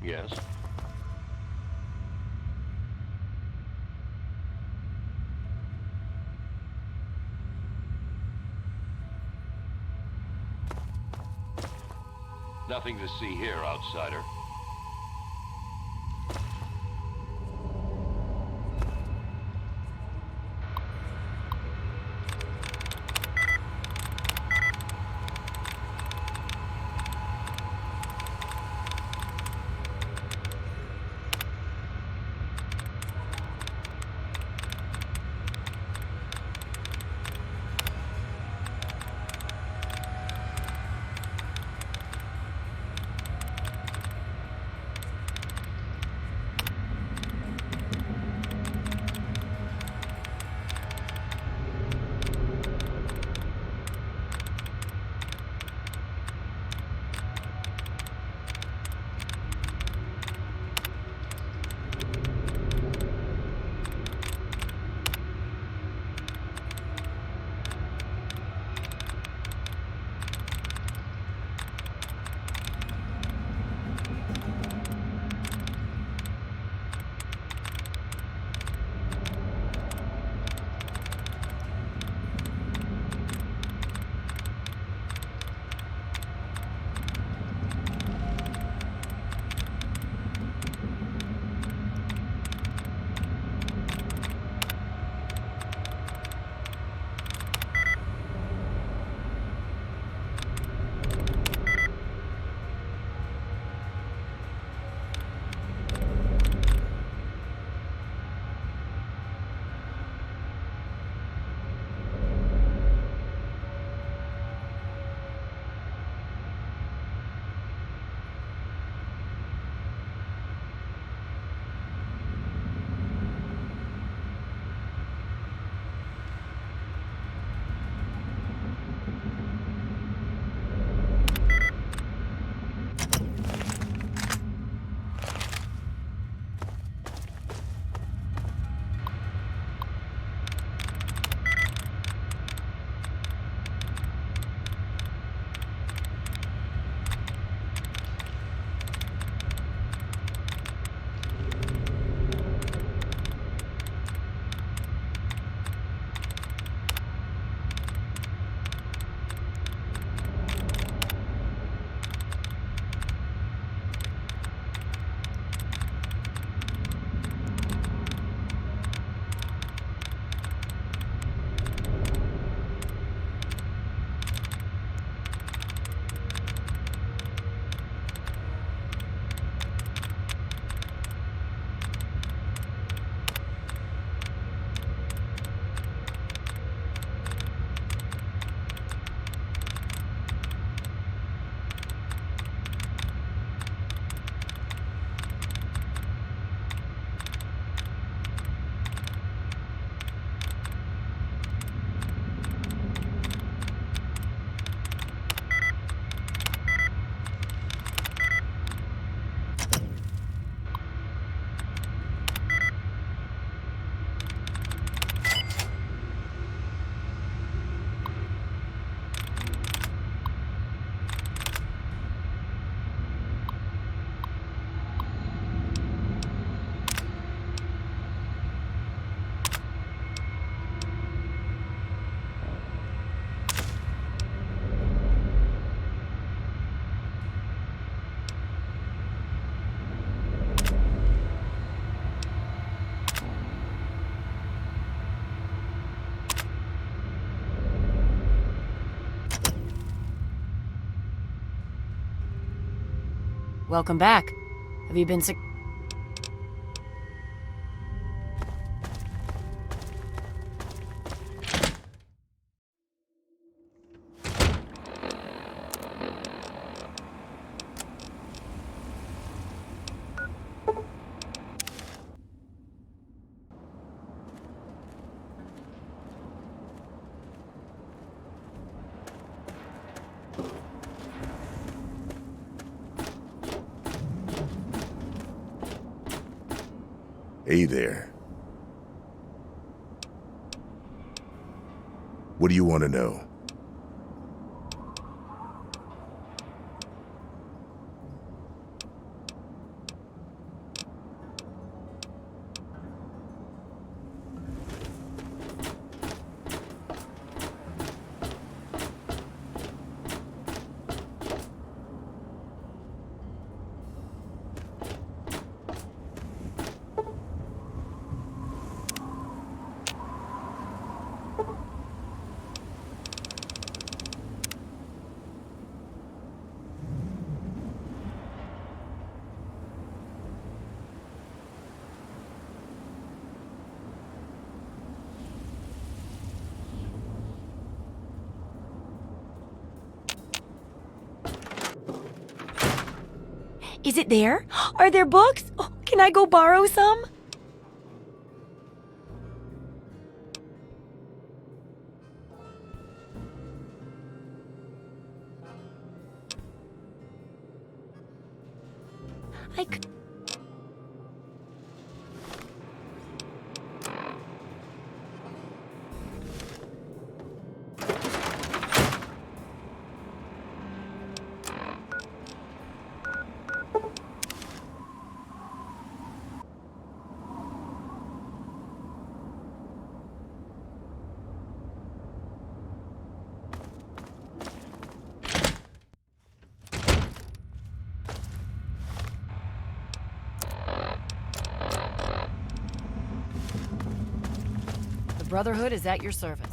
Yes? Nothing to see here, outsider. Welcome back. Have you been Hey there. What do you want to know? Is it there? Are there books? Oh, can I go borrow some? I could... The Brotherhood is at your service.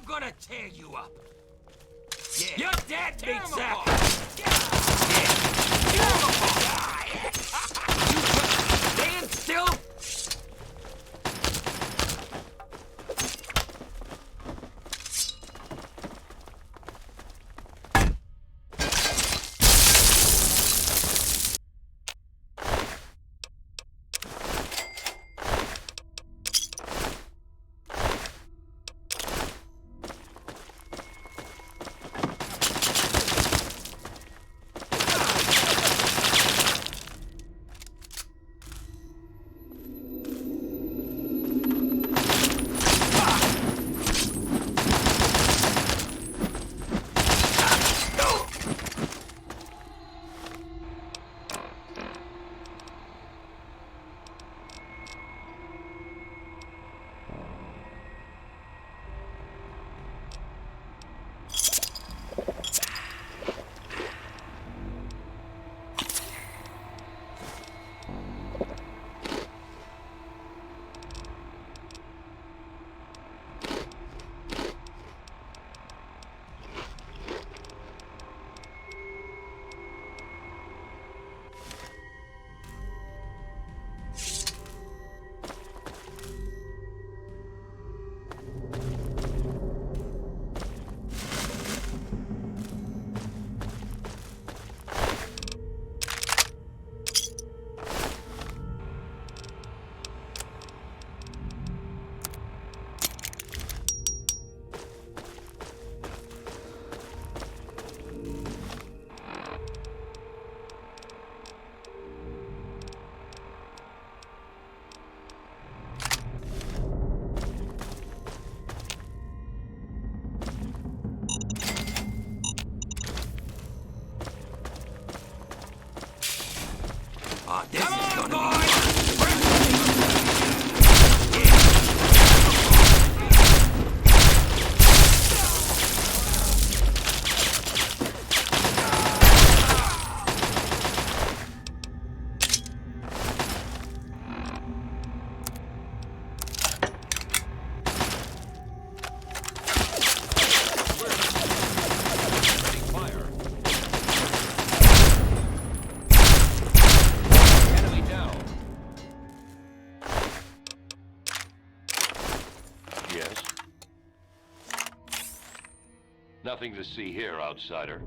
Gonna tear you up. Yeah. You're dead, Big Zach. Stand still. Yes? Nothing to see here, outsider.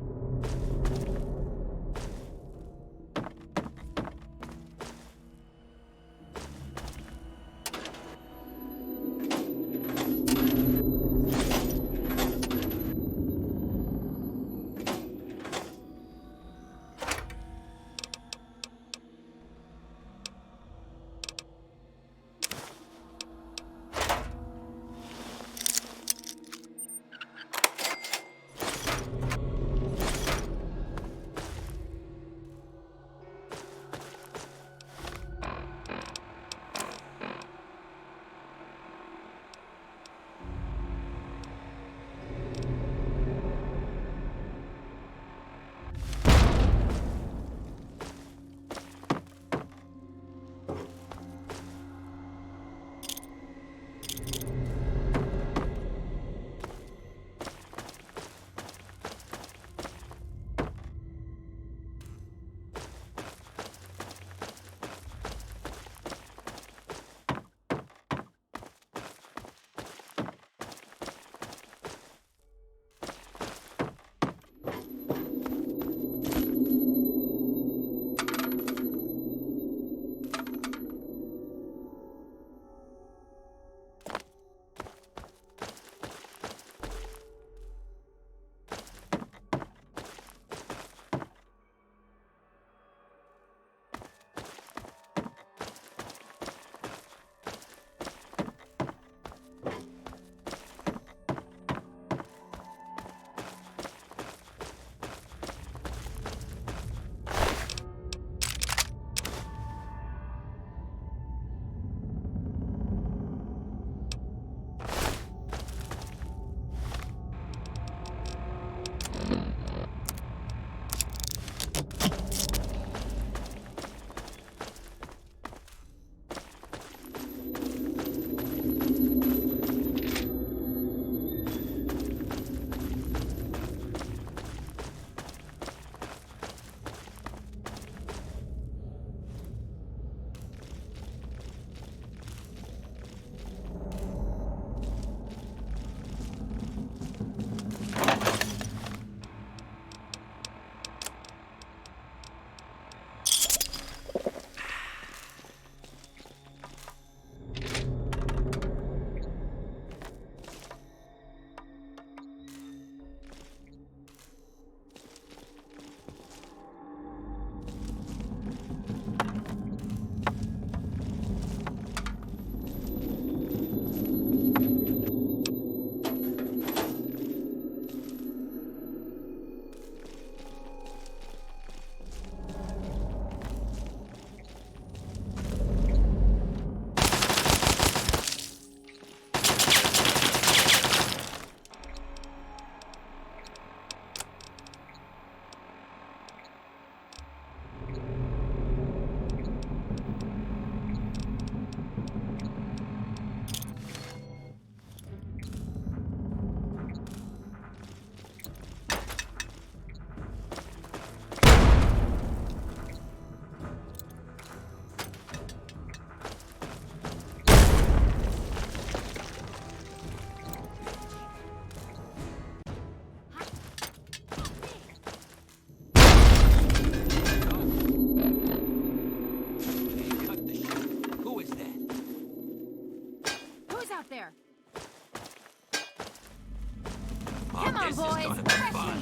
This is boys. gonna be fun.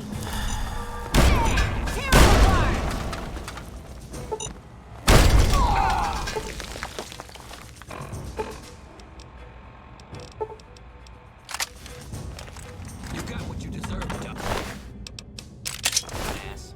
Tear them apart. You got what you deserve, Duck. Ass.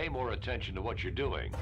pay more attention to what you're doing.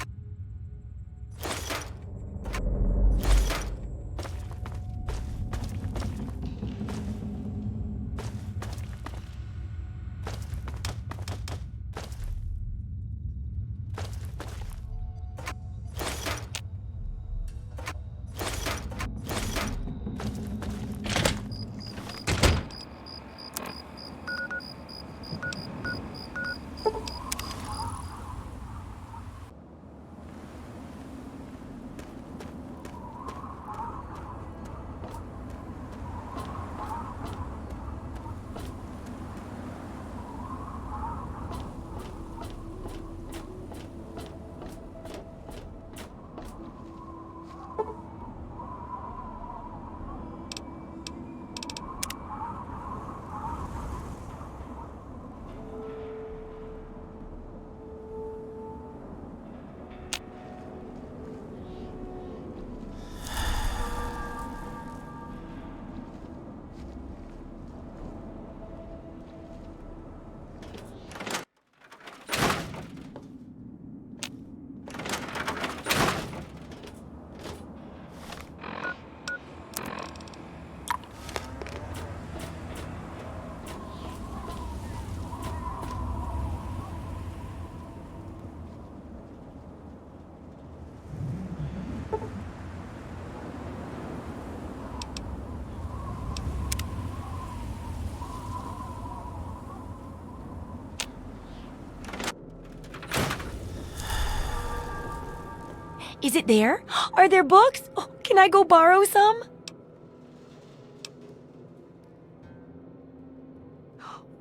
Is it there? Are there books? Oh, can I go borrow some?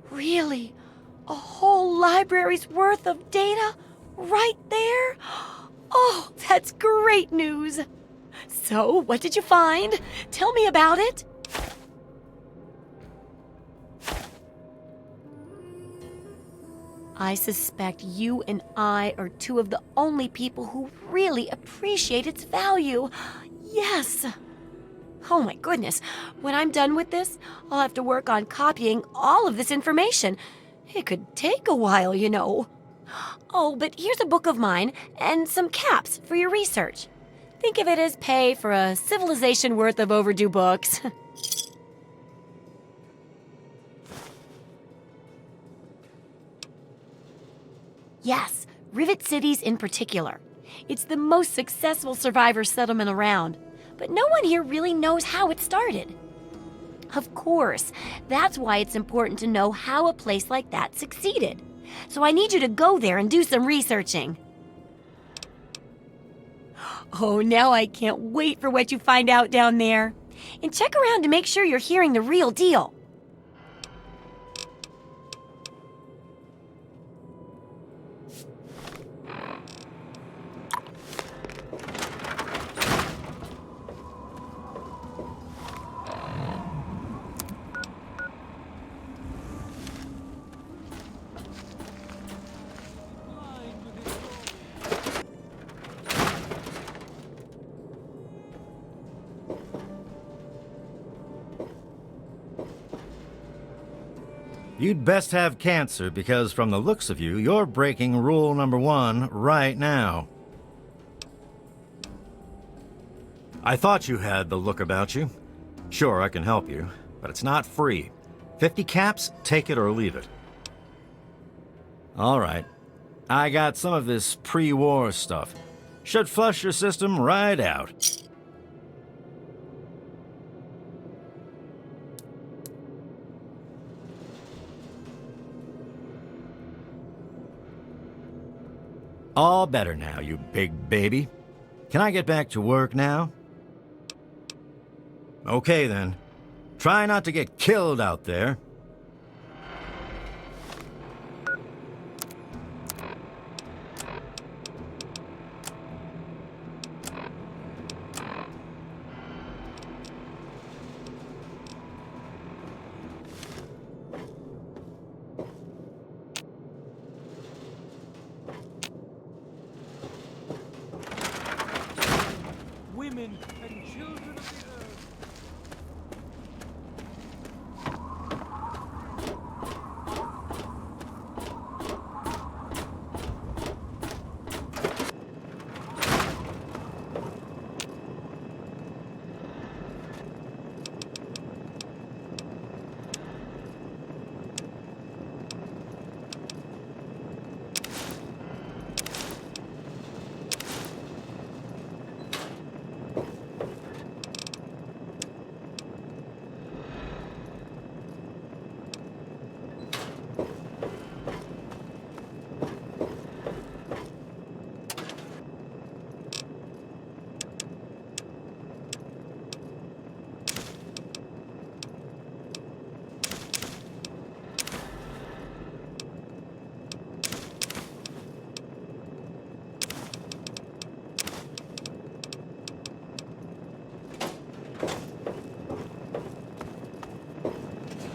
Really? A whole library's worth of data? Right there? Oh, that's great news. So, what did you find? Tell me about it. I suspect you and I are two of the only people who really appreciate its value. Yes. Oh my goodness. When I'm done with this, I'll have to work on copying all of this information. It could take a while, you know. Oh, but here's a book of mine and some caps for your research. Think of it as pay for a civilization worth of overdue books. Yes, Rivet Cities in particular. It's the most successful survivor settlement around, but no one here really knows how it started. Of course, that's why it's important to know how a place like that succeeded. So I need you to go there and do some researching. Oh, now I can't wait for what you find out down there. And check around to make sure you're hearing the real deal. You'd best have cancer because from the looks of you, you're breaking rule number 1 right now. I thought you had the look about you. Sure, I can help you, but it's not free. 50 caps, take it or leave it. All right. I got some of this pre-war stuff. Should flush your system right out. All better now, you big baby. Can I get back to work now? Okay, then. Try not to get killed out there. Women and children of the earth.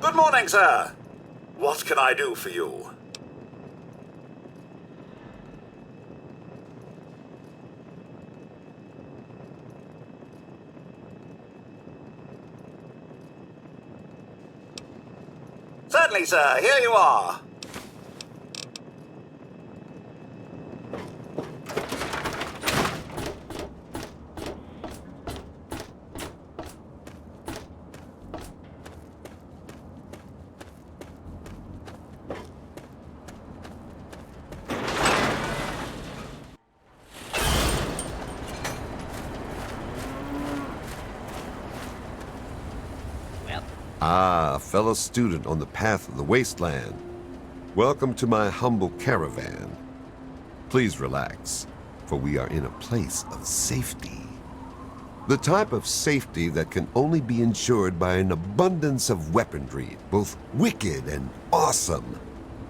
Good morning, sir. What can I do for you? Certainly, sir. Here you are. Ah, fellow student on the path of the wasteland. Welcome to my humble caravan. Please relax, for we are in a place of safety. The type of safety that can only be ensured by an abundance of weaponry, both wicked and awesome,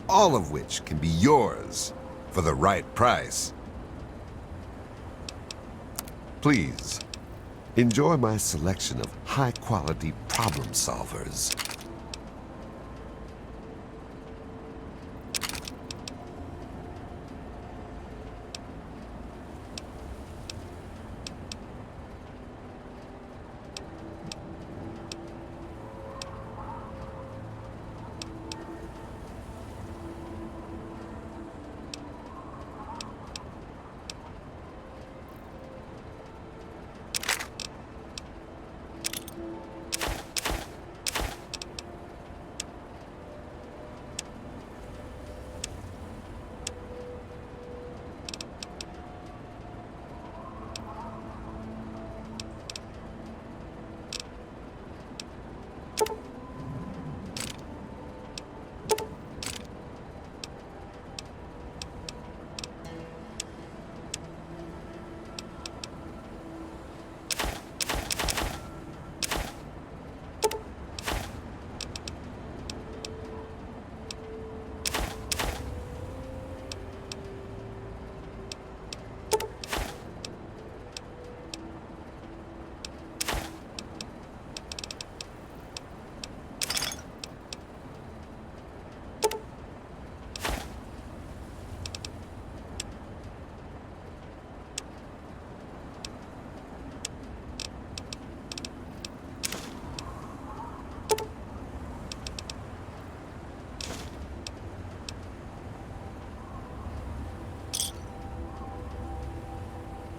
all of which can be yours for the right price. Please, enjoy my selection of high-quality problem solvers.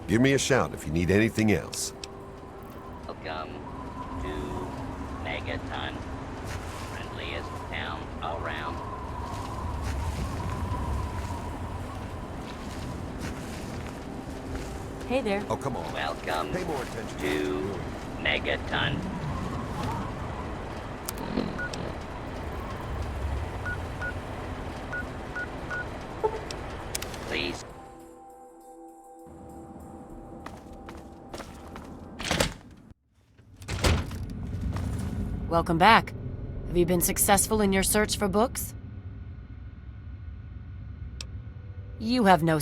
Give me a shout if you need anything else. Welcome to Megaton. Friendliest town around. Hey there. Oh, come on. Welcome Pay more attention to Megaton. Please. Welcome back. Have you been successful in your search for books? You have no...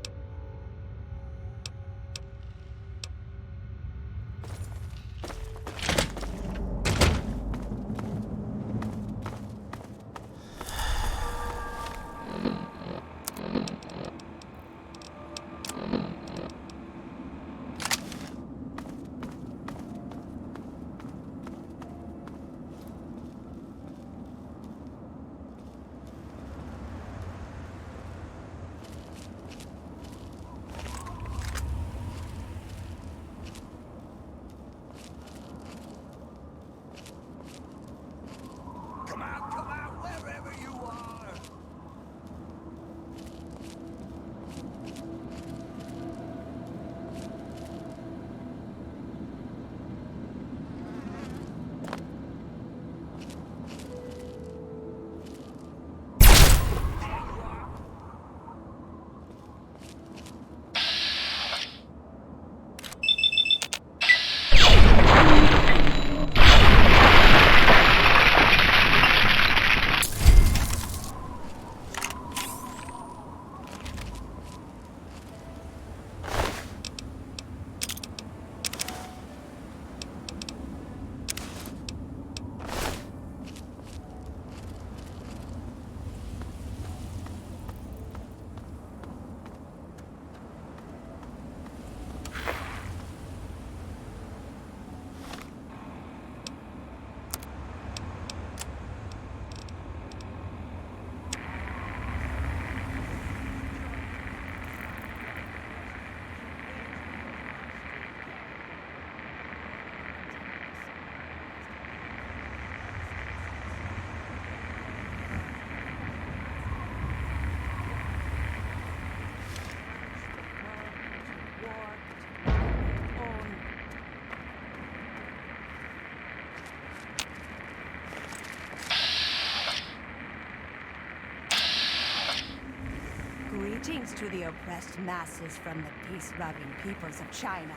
Greetings to the oppressed masses from the peace-loving peoples of China.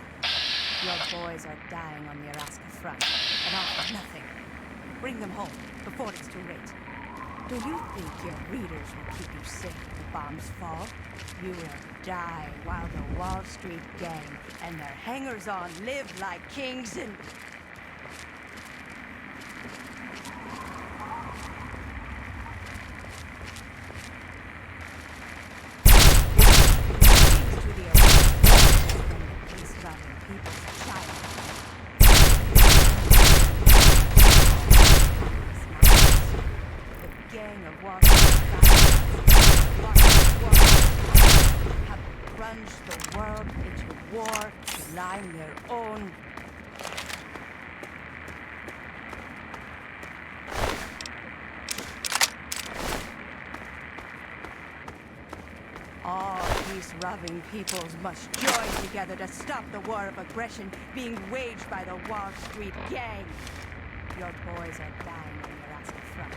Your boys are dying on the Araska front, and offer nothing. Bring them home before it's too late. Do you think your readers will keep you safe if the bombs fall? You will die while the Wall Street gang and their hangers-on live like kings and... Plunged the world into war to line their own. All peace-loving peoples must join together to stop the war of aggression being waged by the Wall Street gang. Your boys are dying on the Alaska front.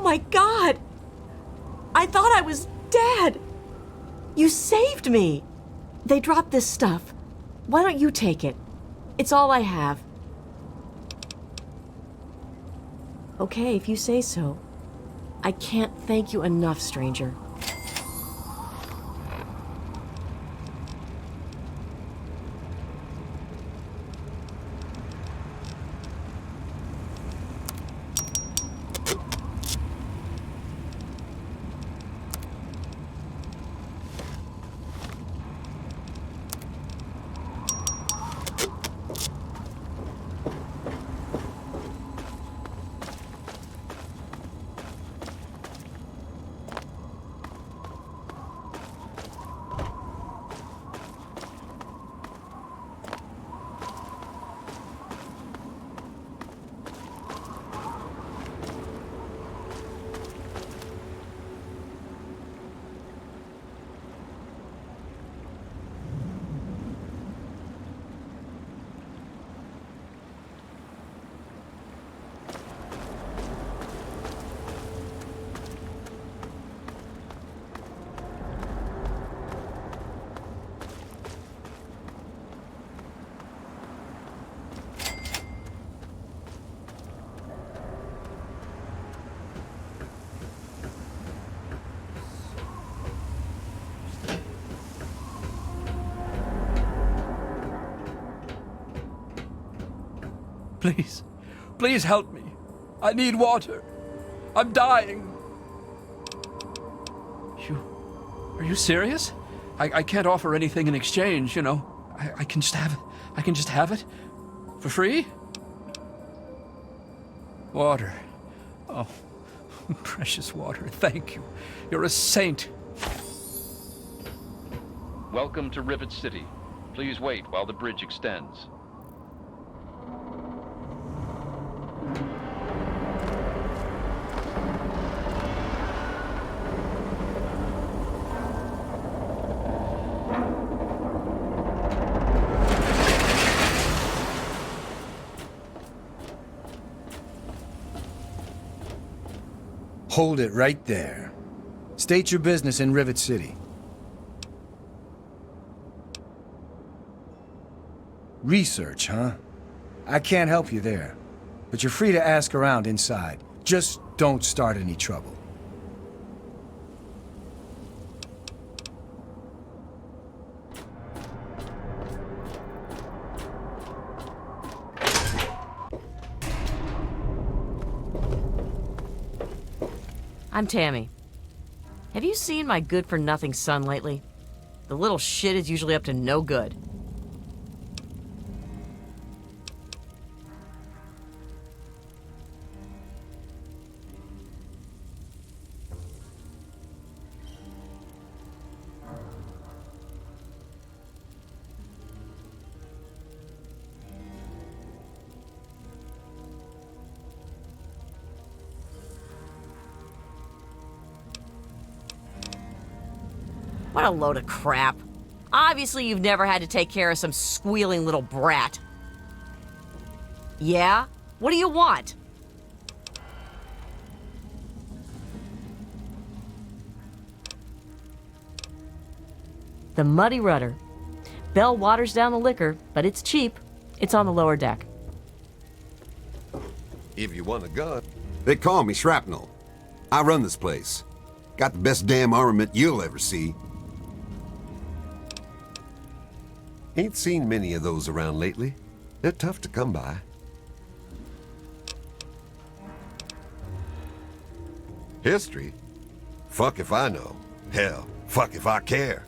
my God! I thought I was dead! You saved me! They dropped this stuff. Why don't you take it? It's all I have. Okay, if you say so. I can't thank you enough, stranger. Please, please help me. I need water. I'm dying. Are you serious? I can't offer anything in exchange, you know. I can just have it. I can just have it? For free? Water. Oh, precious water. Thank you. You're a saint. Welcome to Rivet City. Please wait while the bridge extends. Hold it right there. State your business in Rivet City. Research, huh? I can't help you there, but you're free to ask around inside. Just don't start any trouble. I'm Tammy. Have you seen my good-for-nothing son lately? The little shit is usually up to no good. What a load of crap. Obviously, you've never had to take care of some squealing little brat. Yeah? What do you want? The Muddy Rudder. Bell waters down the liquor, but it's cheap. It's on the lower deck. If you want a gun. They call me Shrapnel. I run this place. Got the best damn armament you'll ever see. Ain't seen many of those around lately. They're tough to come by. History? Fuck if I know. Hell, fuck if I care.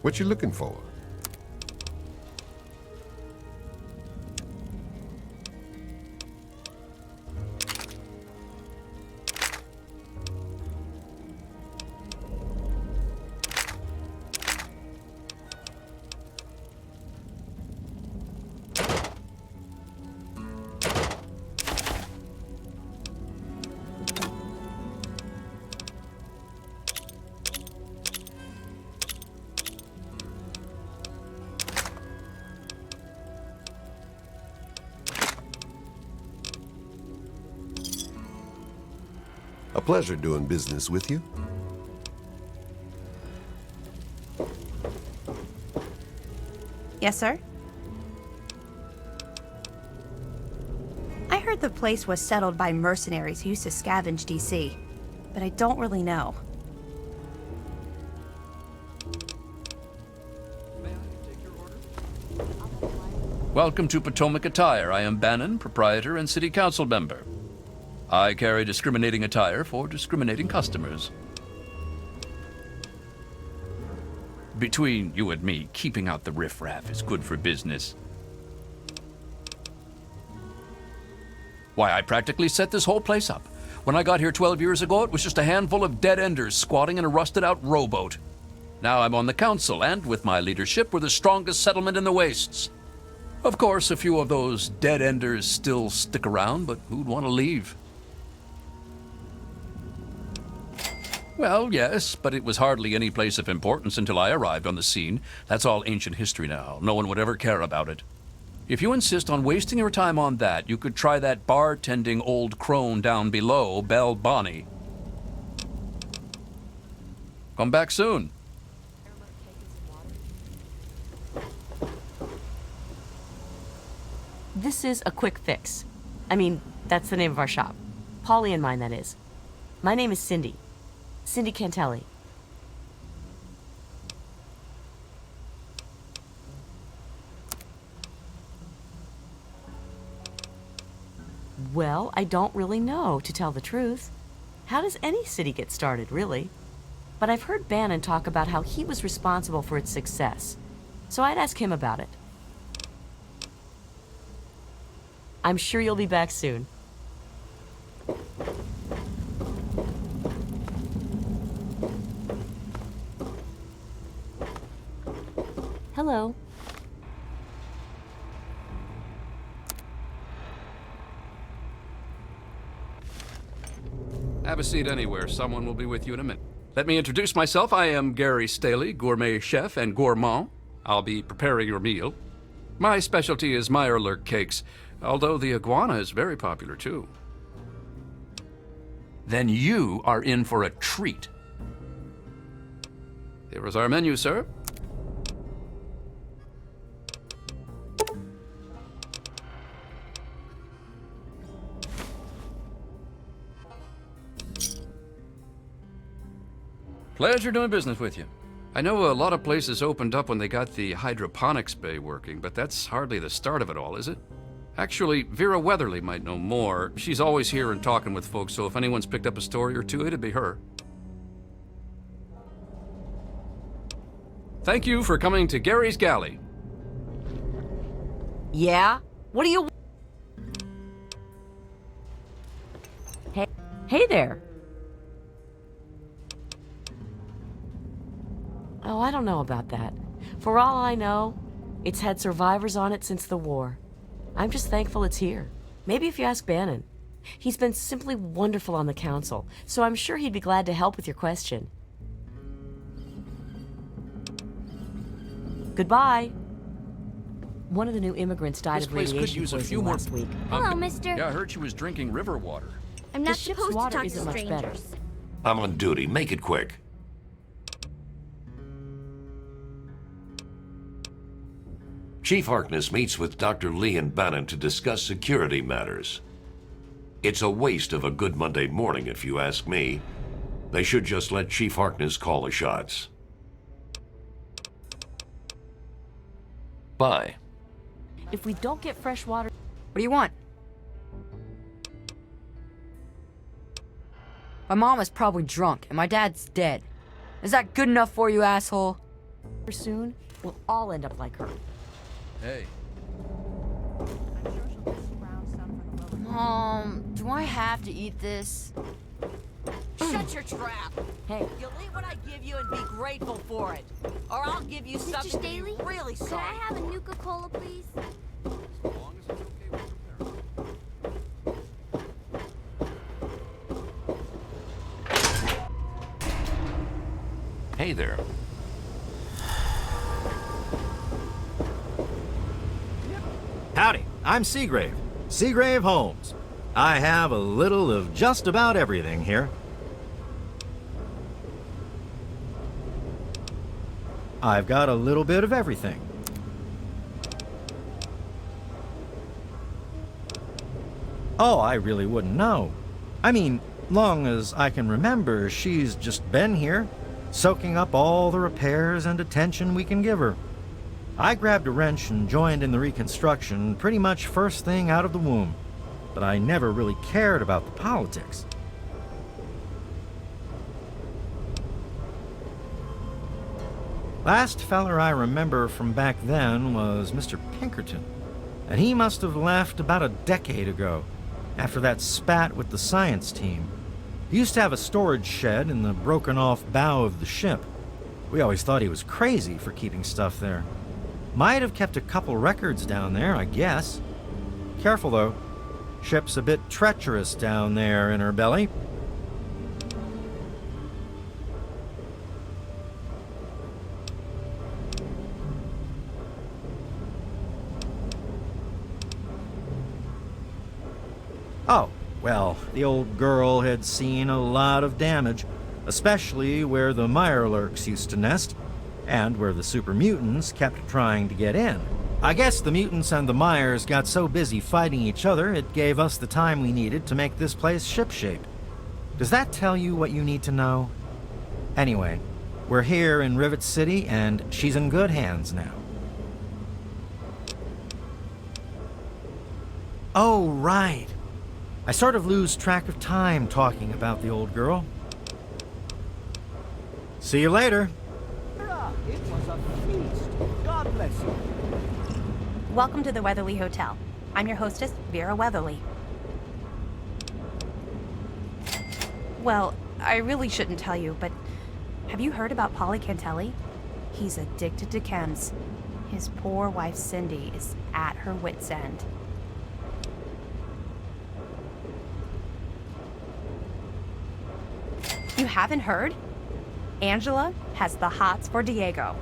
What you looking for? Pleasure doing business with you. Yes, sir? I heard the place was settled by mercenaries who used to scavenge DC, but I don't really know. Welcome to Potomac Attire. I am Bannon, proprietor and city council member. I carry discriminating attire for discriminating customers. Between you and me, keeping out the riffraff is good for business. Why, I practically set this whole place up. When I got here 12 years ago, it was just a handful of dead-enders squatting in a rusted-out rowboat. Now I'm on the council, and with my leadership, we're the strongest settlement in the Wastes. Of course, a few of those dead-enders still stick around, but who'd want to leave? Well, yes, but it was hardly any place of importance until I arrived on the scene. That's all ancient history now. No one would ever care about it. If you insist on wasting your time on that, you could try that bartending old crone down below, Belle Bonnie. Come back soon. This is a quick fix. I mean, that's the name of our shop. Polly and mine, that is. My name is Cindy. Cindy Cantelli. Well, I don't really know, to tell the truth. How does any city get started, really? But I've heard Bannon talk about how he was responsible for its success. So I'd ask him about it. I'm sure you'll be back soon. Hello. Have a seat anywhere. Someone will be with you in a minute. Let me introduce myself. I am Gary Staley, gourmet chef and gourmand. I'll be preparing your meal. My specialty is Meyerlurk cakes, although the iguana is very popular too. Then you are in for a treat. Here is our menu, sir. Pleasure doing business with you. I know a lot of places opened up when they got the hydroponics bay working, but that's hardly the start of it all, is it? Actually, Vera Weatherly might know more. She's always here and talking with folks, so if anyone's picked up a story or two, it'd be her. Thank you for coming to Gary's Galley. Yeah? What do you... Hey there. Oh, I don't know about that. For all I know, it's had survivors on it since the war. I'm just thankful it's here. Maybe if you ask Bannon. He's been simply wonderful on the council, so I'm sure he'd be glad to help with your question. Goodbye. One of the new immigrants died This of place could radiation use a poisoning few more... last week. Hello, mister. Yeah, I heard she was drinking river water. I'm not The ship's supposed to water talk to isn't much better. strangers. I'm on duty. Make it quick. Chief Harkness meets with Dr. Lee and Bannon to discuss security matters. It's a waste of a good Monday morning, if you ask me. They should just let Chief Harkness call the shots. Bye. If we don't get fresh water... What do you want? My mom is probably drunk, and my dad's dead. Is that good enough for you, asshole? Soon, we'll all end up like her. Hey. Mom, do I have to eat this? Shut your trap! Hey, you'll eat what I give you and be grateful for it. Or I'll give you Mr. something Staley, to be really could sorry. I have a Nuka-Cola, please? Hey there. Howdy, I'm Seagrave. Seagrave Holmes. I have a little of just about everything here. I've got a little bit of everything. Oh, I really wouldn't know. I mean, long as I can remember, she's just been here, soaking up all the repairs and attention we can give her. I grabbed a wrench and joined in the reconstruction pretty much first thing out of the womb, but I never really cared about the politics. Last feller I remember from back then was Mr. Pinkerton, and he must have left about a decade ago, after that spat with the science team. He used to have a storage shed in the broken-off bow of the ship. We always thought he was crazy for keeping stuff there. Might have kept a couple records down there, I guess. Careful, though. Ship's a bit treacherous down there in her belly. Oh, well, the old girl had seen a lot of damage, especially where the Mirelurks used to nest, and where the super mutants kept trying to get in. I guess the mutants and the Myers got so busy fighting each other, it gave us the time we needed to make this place shipshape. Does that tell you what you need to know? Anyway, we're here in Rivet City, and she's in good hands now. Oh, right. I sort of lose track of time talking about the old girl. See you later. It was a feast. God bless you. Welcome to the Weatherly Hotel. I'm your hostess, Vera Weatherly. Well, I really shouldn't tell you, but have you heard about Polly Cantelli? He's addicted to chems. His poor wife, Cindy, is at her wit's end. You haven't heard? Angela has the hots for Diego.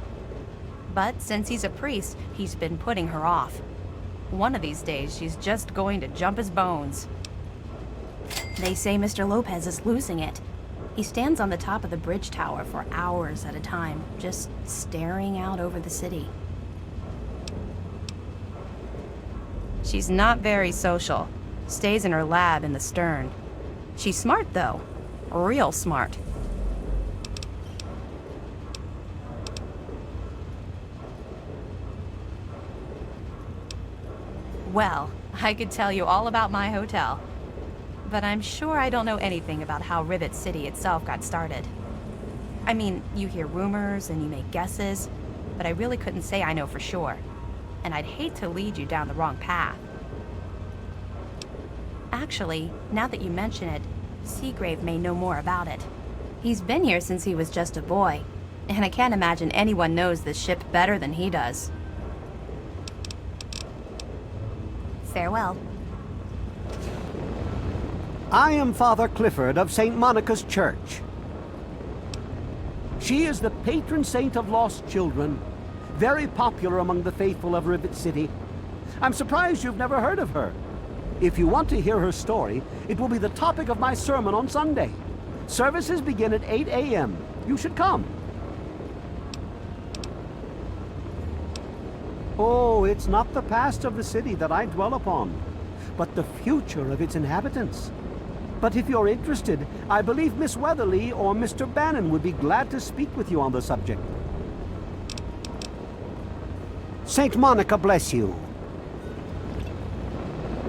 But since he's a priest, he's been putting her off. One of these days, she's just going to jump his bones. They say Mr. Lopez is losing it. He stands on the top of the bridge tower for hours at a time, just staring out over the city. She's not very social. Stays in her lab in the stern. She's smart, though. Real smart. Well, I could tell you all about my hotel, but I'm sure I don't know anything about how Rivet City itself got started. I mean, you hear rumors and you make guesses, but I really couldn't say I know for sure, and I'd hate to lead you down the wrong path. Actually, now that you mention it, Seagrave may know more about it. He's been here since he was just a boy, and I can't imagine anyone knows this ship better than he does. Farewell. I am Father Clifford of St. Monica's Church. She is the patron saint of lost children, very popular among the faithful of Rivet City. I'm surprised you've never heard of her. If you want to hear her story, it will be the topic of my sermon on Sunday. Services begin at 8 a.m. You should come. Oh, it's not the past of the city that I dwell upon, but the future of its inhabitants. But if you're interested, I believe Miss Weatherly or Mr. Bannon would be glad to speak with you on the subject. St. Monica bless you.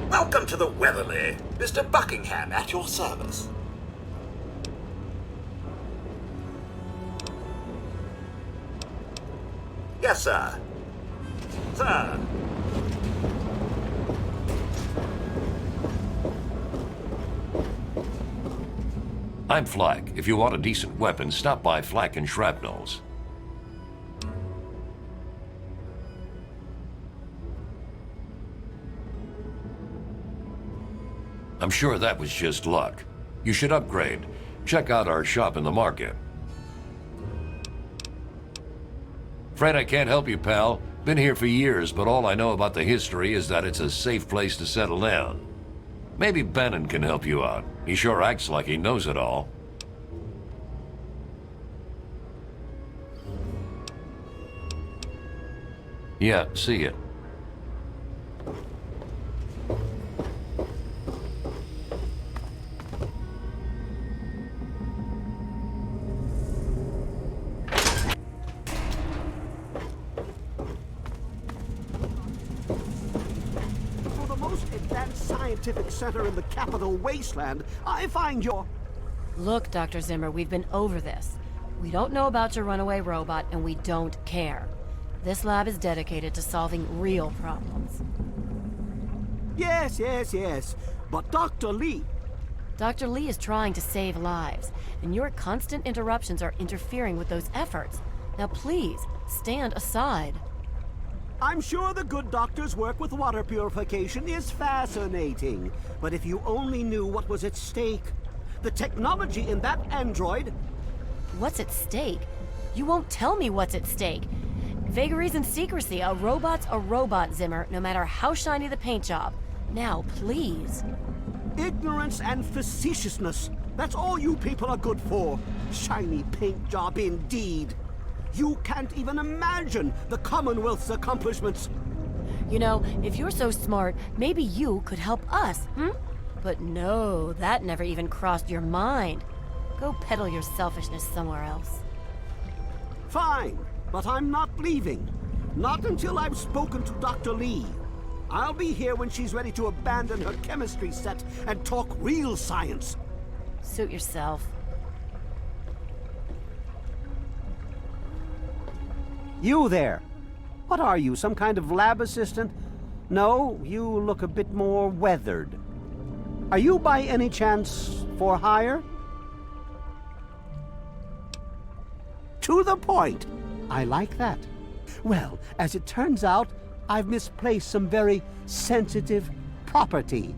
Welcome to the Weatherly. Mr. Buckingham at your service. Yes, sir. Sir. I'm Flak. If you want a decent weapon, stop by Flak and Shrapnels. I'm sure that was just luck. You should upgrade. Check out our shop in the market. Afraid I can't help you, pal. Been here for years, but all I know about the history is that it's a safe place to settle down. Maybe Bannon can help you out. He sure acts like he knows it all. Yeah, see you. For the most advanced scientific center in the capital wasteland, I find your... Look, Dr. Zimmer, we've been over this. We don't know about your runaway robot, and we don't care. This lab is dedicated to solving real problems. Yes, yes, yes. But Dr. Lee... Dr. Lee is trying to save lives, and your constant interruptions are interfering with those efforts. Now please, stand aside. I'm sure the good doctor's work with water purification is fascinating. But if you only knew what was at stake. The technology in that android... What's at stake? You won't tell me what's at stake. Vagaries and secrecy. A robot's a robot, Zimmer, no matter how shiny the paint job. Now, please. Ignorance and facetiousness. That's all you people are good for. Shiny paint job indeed. You can't even imagine the Commonwealth's accomplishments. You know, if you're so smart, maybe you could help us, But no, that never even crossed your mind. Go peddle your selfishness somewhere else. Fine, but I'm not leaving. Not until I've spoken to Dr. Lee. I'll be here when she's ready to abandon her chemistry set and talk real science. Suit yourself. You there. What are you, some kind of lab assistant? No, you look a bit more weathered. Are you by any chance for hire? To the point. I like that. Well, as it turns out, I've misplaced some very sensitive property.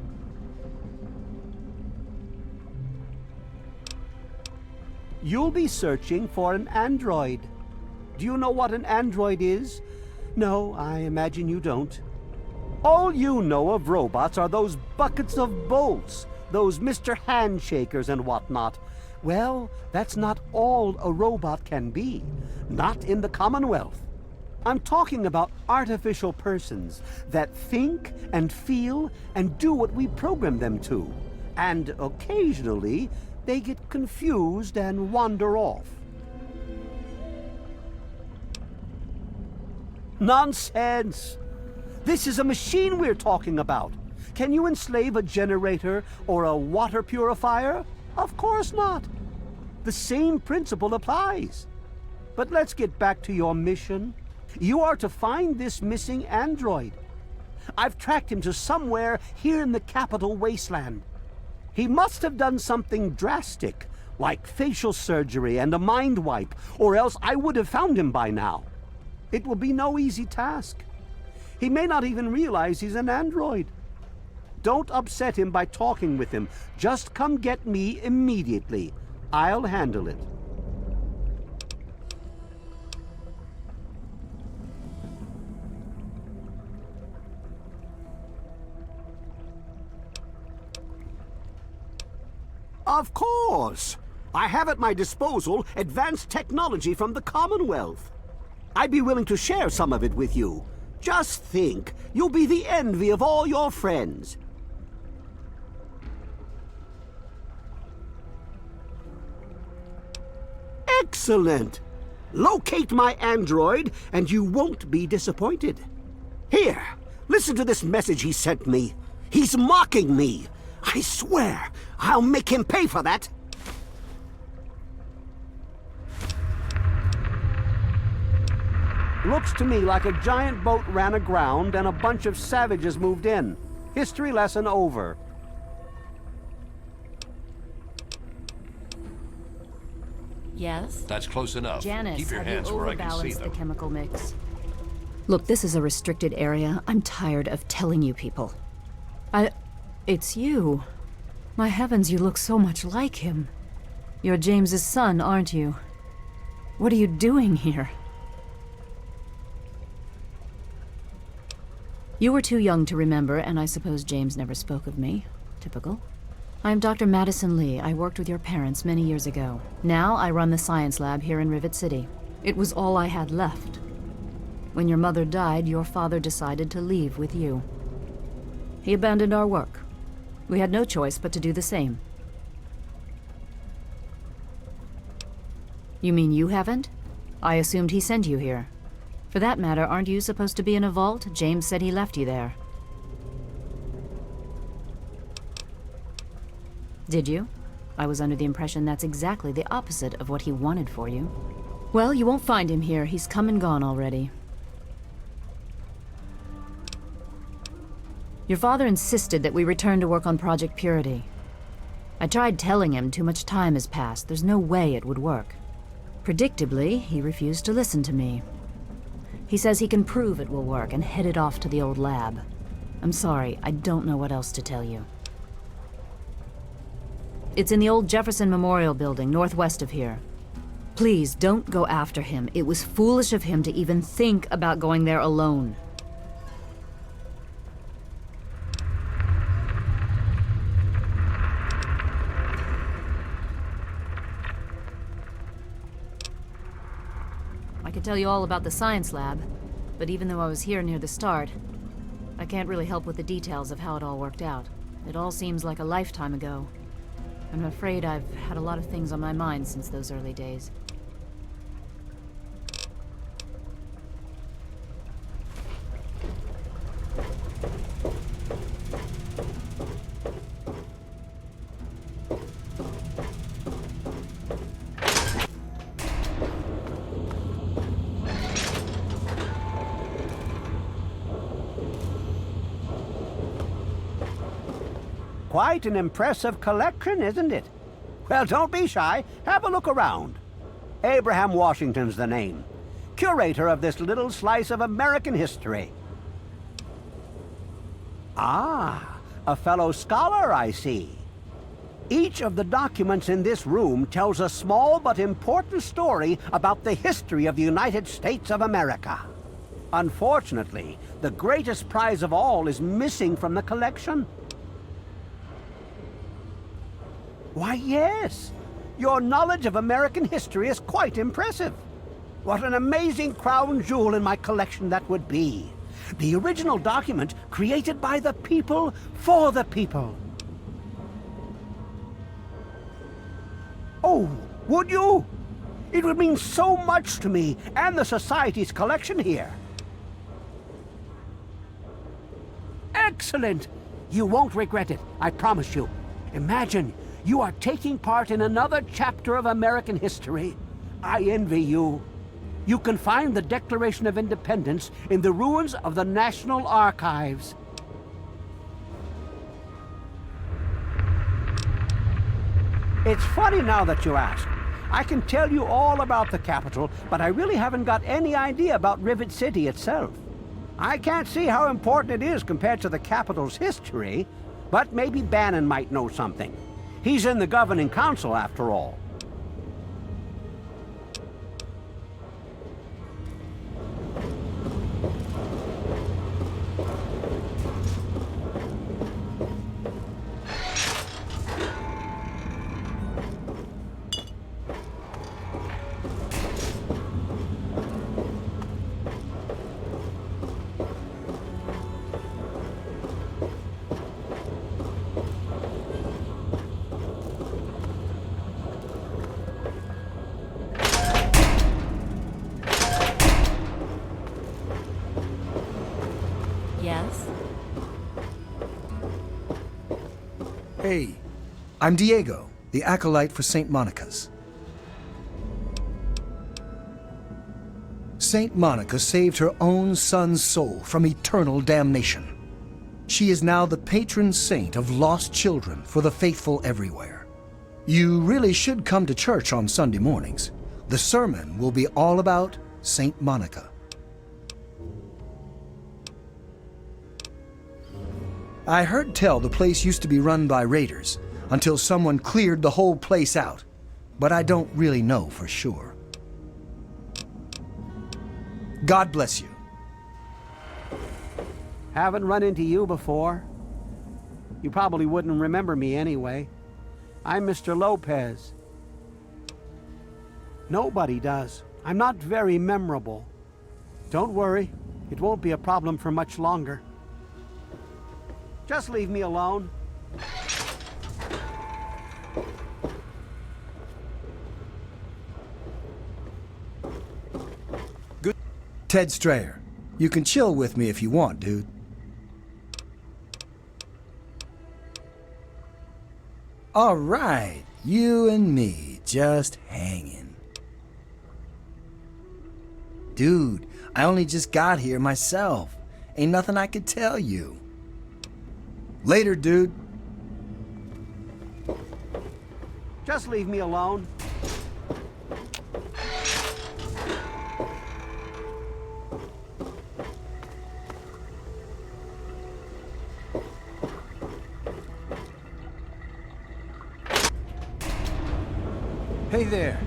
You'll be searching for an android. Do you know what an android is? No, I imagine you don't. All you know of robots are those buckets of bolts, those Mr. Handshakers and whatnot. Well, that's not all a robot can be. Not in the Commonwealth. I'm talking about artificial persons that think and feel and do what we program them to. And occasionally, they get confused and wander off. Nonsense! This is a machine we're talking about. Can you enslave a generator or a water purifier? Of course not. The same principle applies. But let's get back to your mission. You are to find this missing android. I've tracked him to somewhere here in the capital wasteland. He must have done something drastic, like facial surgery and a mind wipe, or else I would have found him by now. It will be no easy task. He may not even realize he's an android. Don't upset him by talking with him. Just come get me immediately. I'll handle it. Of course! I have at my disposal advanced technology from the Commonwealth. I'd be willing to share some of it with you. Just think, you'll be the envy of all your friends. Excellent! Locate my android, and you won't be disappointed. Here, listen to this message he sent me. He's mocking me. I swear, I'll make him pay for that. Looks to me like a giant boat ran aground and a bunch of savages moved in. History lesson over. Yes? That's close enough. Janice, Keep your have hands you where I can see overbalanced them. the chemical mix? Look, this is a restricted area. I'm tired of telling you people. It's you. My heavens, you look so much like him. You're James's son, aren't you? What are you doing here? You were too young to remember, and I suppose James never spoke of me. Typical. I'm Dr. Madison Lee. I worked with your parents many years ago. Now I run the science lab here in Rivet City. It was all I had left. When your mother died, your father decided to leave with you. He abandoned our work. We had no choice but to do the same. You mean you haven't? I assumed he sent you here. For that matter, aren't you supposed to be in a vault? James said he left you there. Did you? I was under the impression that's exactly the opposite of what he wanted for you. Well, you won't find him here. He's come and gone already. Your father insisted that we return to work on Project Purity. I tried telling him too much time has passed. There's no way it would work. Predictably, he refused to listen to me. He says he can prove it will work and headed off to the old lab. I'm sorry, I don't know what else to tell you. It's in the old Jefferson Memorial Building, northwest of here. Please, don't go after him. It was foolish of him to even think about going there alone. I could tell you all about the science lab, but even though I was here near the start, I can't really help with the details of how it all worked out. It all seems like a lifetime ago. I'm afraid I've had a lot of things on my mind since those early days. Quite an impressive collection, isn't it? Well, don't be shy. Have a look around. Abraham Washington's the name. Curator of this little slice of American history. Ah, a fellow scholar, I see. Each of the documents in this room tells a small but important story about the history of the United States of America. Unfortunately, the greatest prize of all is missing from the collection. Why, yes. Your knowledge of American history is quite impressive. What an amazing crown jewel in my collection that would be. The original document created by the people for the people. Oh, would you? It would mean so much to me and the Society's collection here. Excellent! You won't regret it, I promise you. Imagine, you are taking part in another chapter of American history. I envy you. You can find the Declaration of Independence in the ruins of the National Archives. It's funny now that you ask. I can tell you all about the Capitol, but I really haven't got any idea about Rivet City itself. I can't see how important it is compared to the Capitol's history, but maybe Bannon might know something. He's in the governing council, after all. Yes? Hey, I'm Diego, the acolyte for St. Monica's. St. Monica saved her own son's soul from eternal damnation. She is now the patron saint of lost children for the faithful everywhere. You really should come to church on Sunday mornings. The sermon will be all about St. Monica. I heard tell the place used to be run by raiders until someone cleared the whole place out, but I don't really know for sure. God bless you. Haven't run into you before. You probably wouldn't remember me anyway. I'm Mr. Lopez. Nobody does. I'm not very memorable. Don't worry. It won't be a problem for much longer. Just leave me alone. Good. Ted Strayer, you can chill with me if you want, dude. All right, you and me just hanging. Dude, I only just got here myself. Ain't nothing I could tell you. Later, dude. Just leave me alone. Hey there.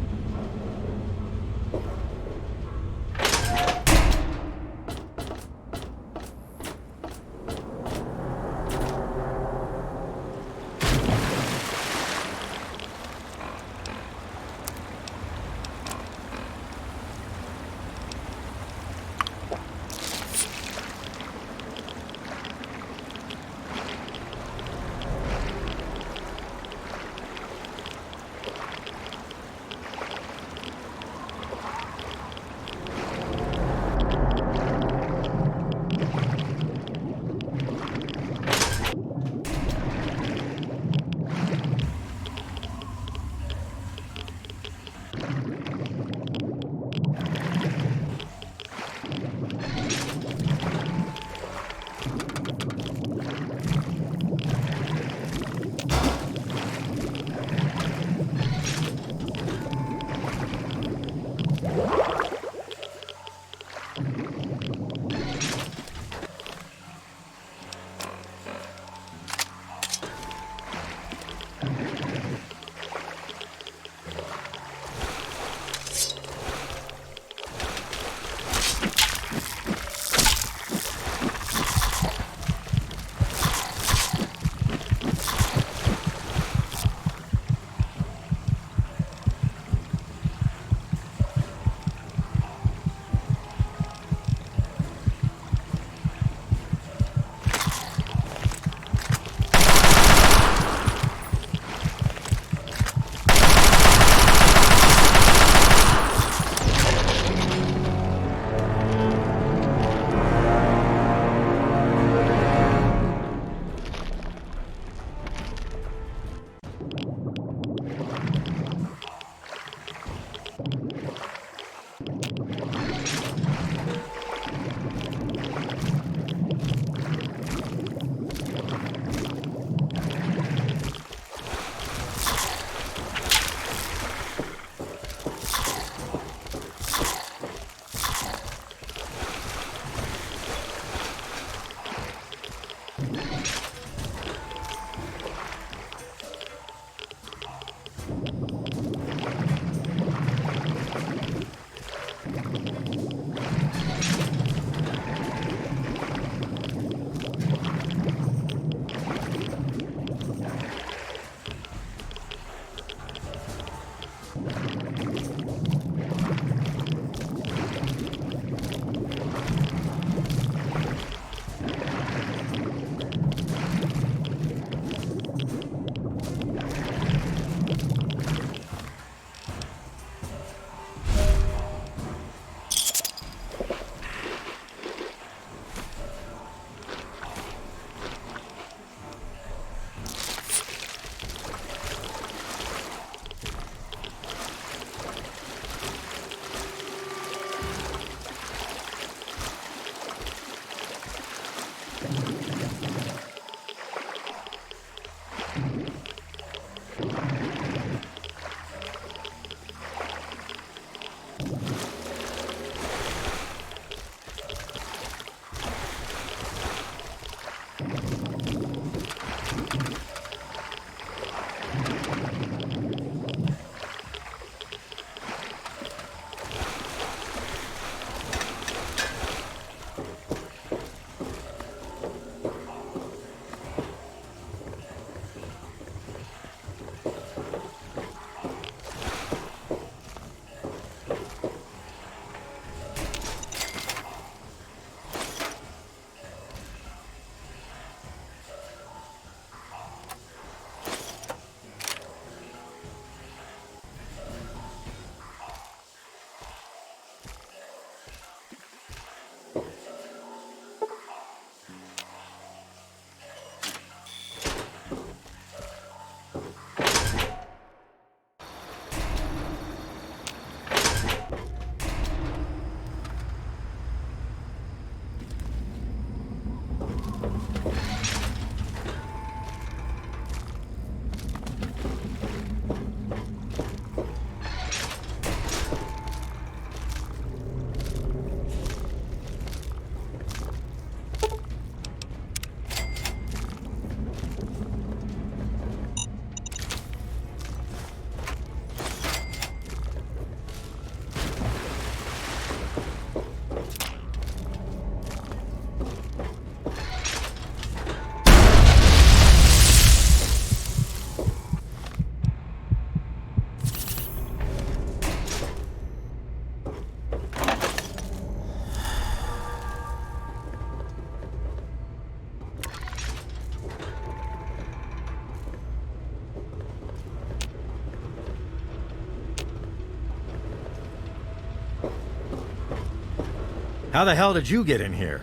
How the hell did you get in here?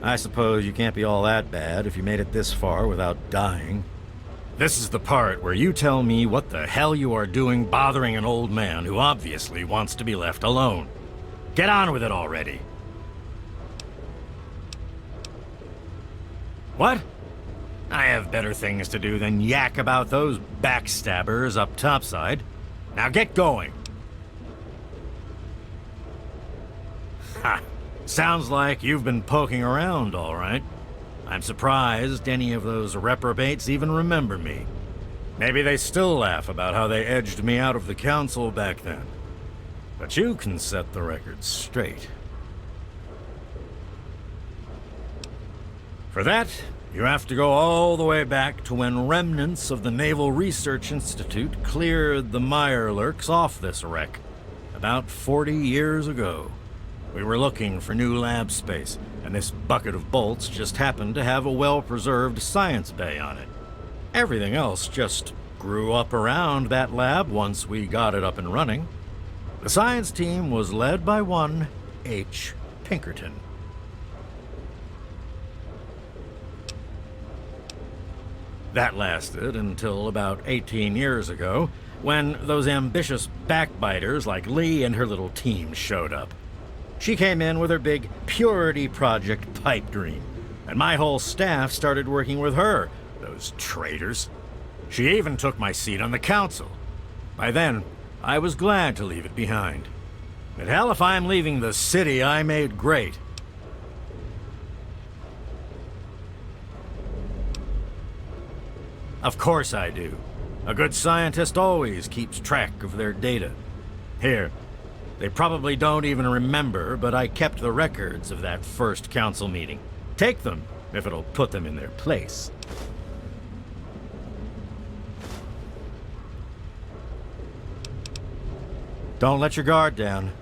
I suppose you can't be all that bad if you made it this far without dying. This is the part where you tell me what the hell you are doing bothering an old man who obviously wants to be left alone. Get on with it already. What? I have better things to do than yak about those backstabbers up topside. Now get going. Ha! Sounds like you've been poking around, all right. I'm surprised any of those reprobates even remember me. Maybe they still laugh about how they edged me out of the council back then. But you can set the record straight. For that, you have to go all the way back to when remnants of the Naval Research Institute cleared the Mirelurks off this wreck, about 40 years ago. We were looking for new lab space, and this bucket of bolts just happened to have a well-preserved science bay on it. Everything else just grew up around that lab once we got it up and running. The science team was led by one H. Pinkerton. That lasted until about 18 years ago, when those ambitious backbiters like Lee and her little team showed up. She came in with her big Purity Project pipe dream, and my whole staff started working with her, those traitors. She even took my seat on the council. By then, I was glad to leave it behind. But hell, if I'm leaving the city I made great. Of course I do. A good scientist always keeps track of their data. Here, they probably don't even remember, but I kept the records of that first council meeting. Take them, if it'll put them in their place. Don't let your guard down.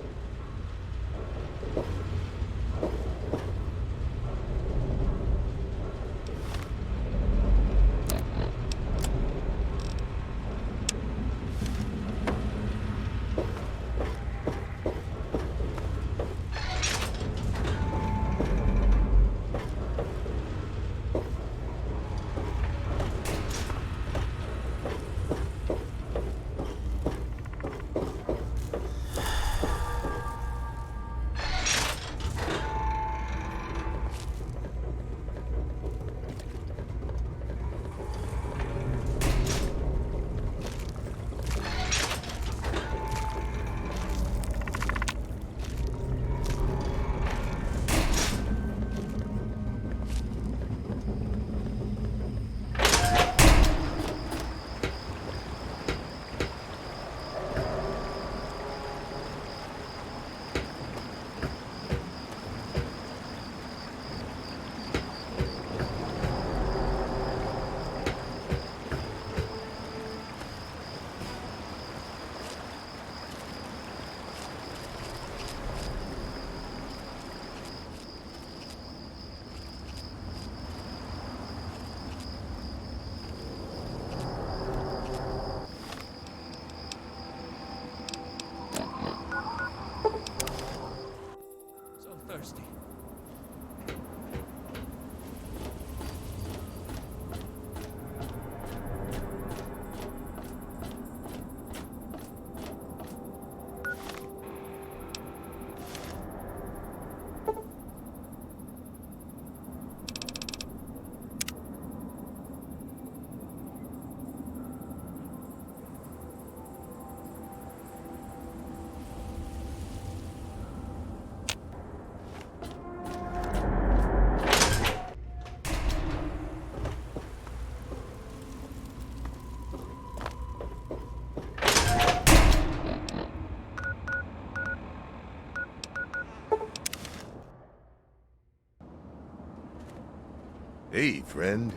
Hey, friend.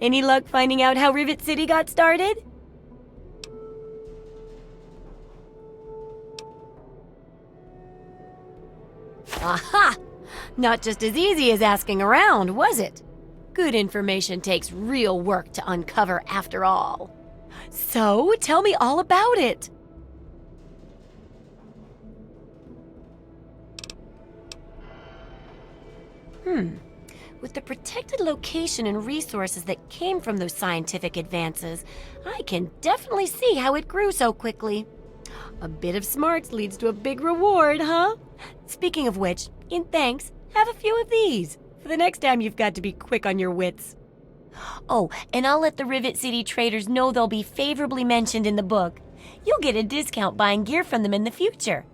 Any luck finding out how Rivet City got started? Aha! Not just as easy as asking around, was it? Good information takes real work to uncover after all. So, tell me all about it. With the protected location and resources that came from those scientific advances, I can definitely see how it grew so quickly. A bit of smarts leads to a big reward, huh? Speaking of which, in thanks, have a few of these for the next time you've got to be quick on your wits. Oh, and I'll let the Rivet City traders know they'll be favorably mentioned in the book. You'll get a discount buying gear from them in the future.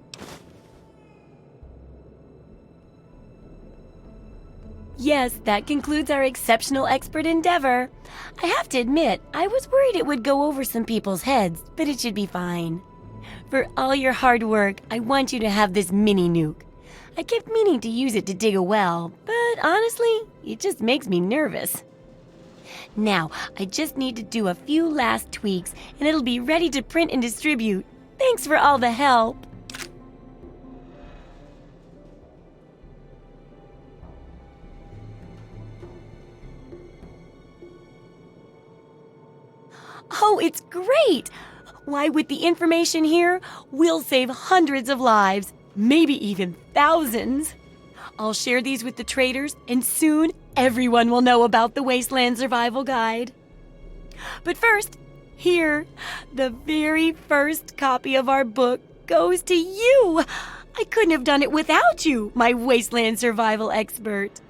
Yes, that concludes our exceptional expert endeavor. I have to admit, I was worried it would go over some people's heads, but it should be fine. For all your hard work, I want you to have this mini nuke. I kept meaning to use it to dig a well, but honestly, it just makes me nervous. Now, I just need to do a few last tweaks, and it'll be ready to print and distribute. Thanks for all the help. Oh, it's great! Why, with the information here, we'll save hundreds of lives, maybe even thousands. I'll share these with the traders, and soon everyone will know about the Wasteland Survival Guide. But first, here, the very first copy of our book goes to you. I couldn't have done it without you, my Wasteland Survival expert.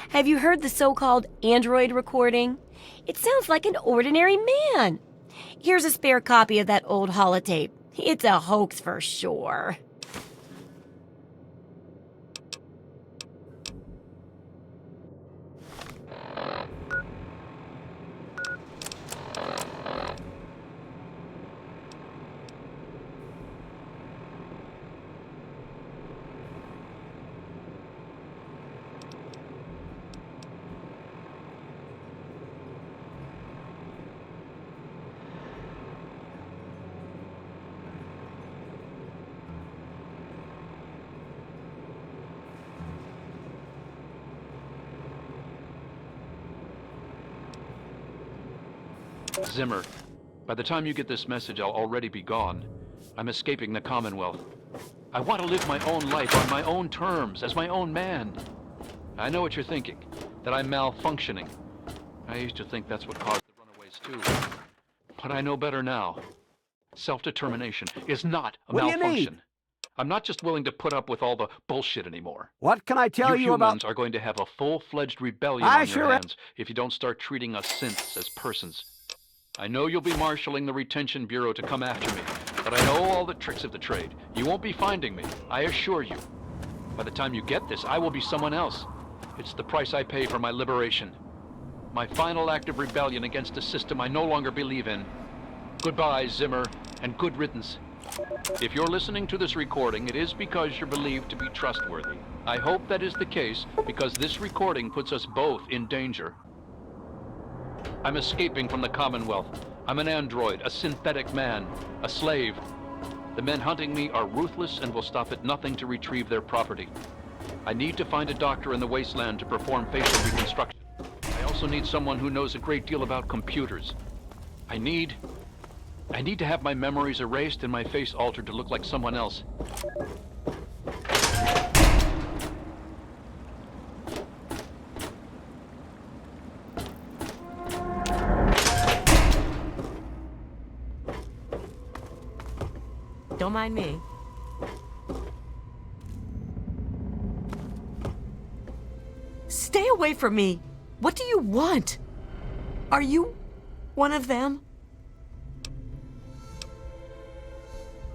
Have you heard the so-called android recording? It sounds like an ordinary man. Here's a spare copy of that old holotape. It's a hoax for sure. Zimmer, by the time you get this message, I'll already be gone. I'm escaping the Commonwealth. I want to live my own life on my own terms, as my own man. I know what you're thinking, that I'm malfunctioning. I used to think that's what caused the runaways too. But I know better now. Self-determination is not a malfunction. What do you need? I'm not just willing to put up with all the bullshit anymore. What can I tell you about... humans are going to have a full-fledged rebellion on your hands if you don't start treating us synths as persons. I know you'll be marshaling the Retention Bureau to come after me, but I know all the tricks of the trade. You won't be finding me, I assure you. By the time you get this, I will be someone else. It's the price I pay for my liberation. My final act of rebellion against a system I no longer believe in. Goodbye, Zimmer, and good riddance. If you're listening to this recording, it is because you're believed to be trustworthy. I hope that is the case, because this recording puts us both in danger. I'm escaping from the Commonwealth. I'm an android, a synthetic man, a slave. The men hunting me are ruthless and will stop at nothing to retrieve their property. I need to find a doctor in the wasteland to perform facial reconstruction. I also need someone who knows a great deal about computers. I need to have my memories erased and my face altered to look like someone else. Don't mind me. Stay away from me! What do you want? Are you one of them?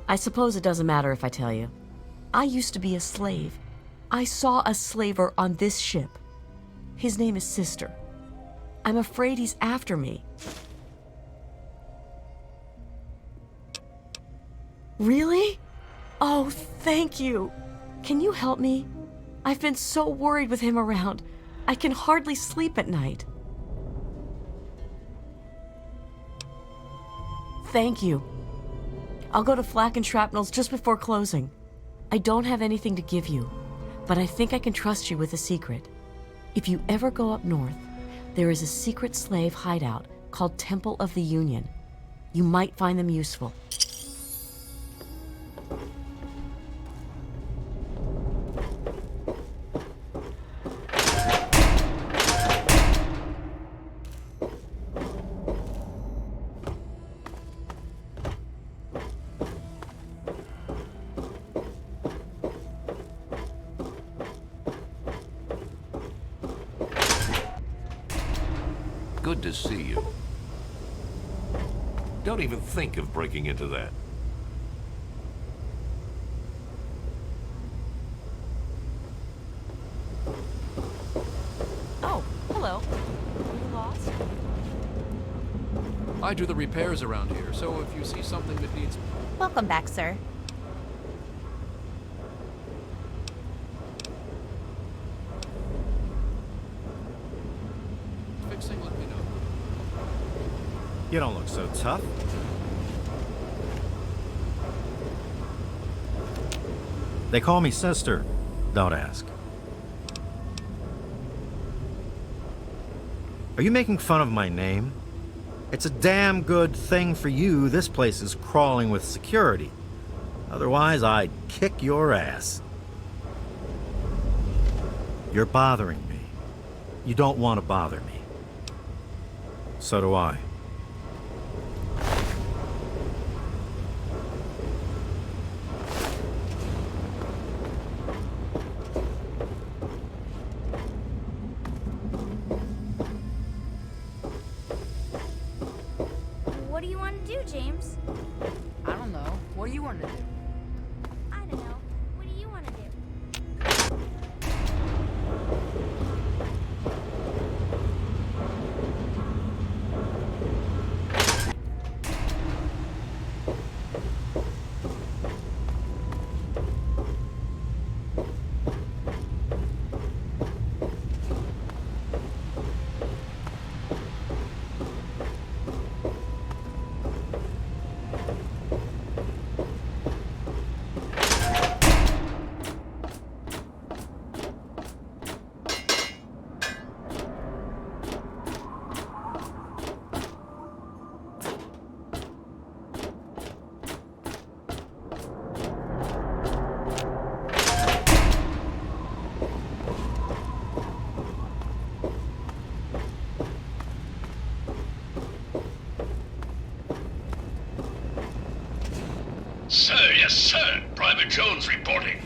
I suppose it doesn't matter if I tell you. I used to be a slave. I saw a slaver on this ship. His name is Sister. I'm afraid he's after me. Really? Oh, thank you. Can you help me? I've been so worried with him around. I can hardly sleep at night. Thank you. I'll go to Flak and Shrapnel's just before closing. I don't have anything to give you, but I think I can trust you with a secret. If you ever go up north, there is a secret slave hideout called Temple of the Union. You might find them useful. Good to see you. Don't even think of breaking into that. Oh, hello. Are you lost? I do the repairs around here, so if you see something that needs... Welcome back, sir. fixing, let me know. You don't look so tough. They call me sister. Don't ask. Are you making fun of my name? It's a damn good thing for you this place is crawling with security. Otherwise, I'd kick your ass. You're bothering me. You don't want to bother me. So do I. What do you want to do, James? I don't know. What do you want to do? I don't know. What do you want to do? Sir, yes, sir. Private Jones reporting.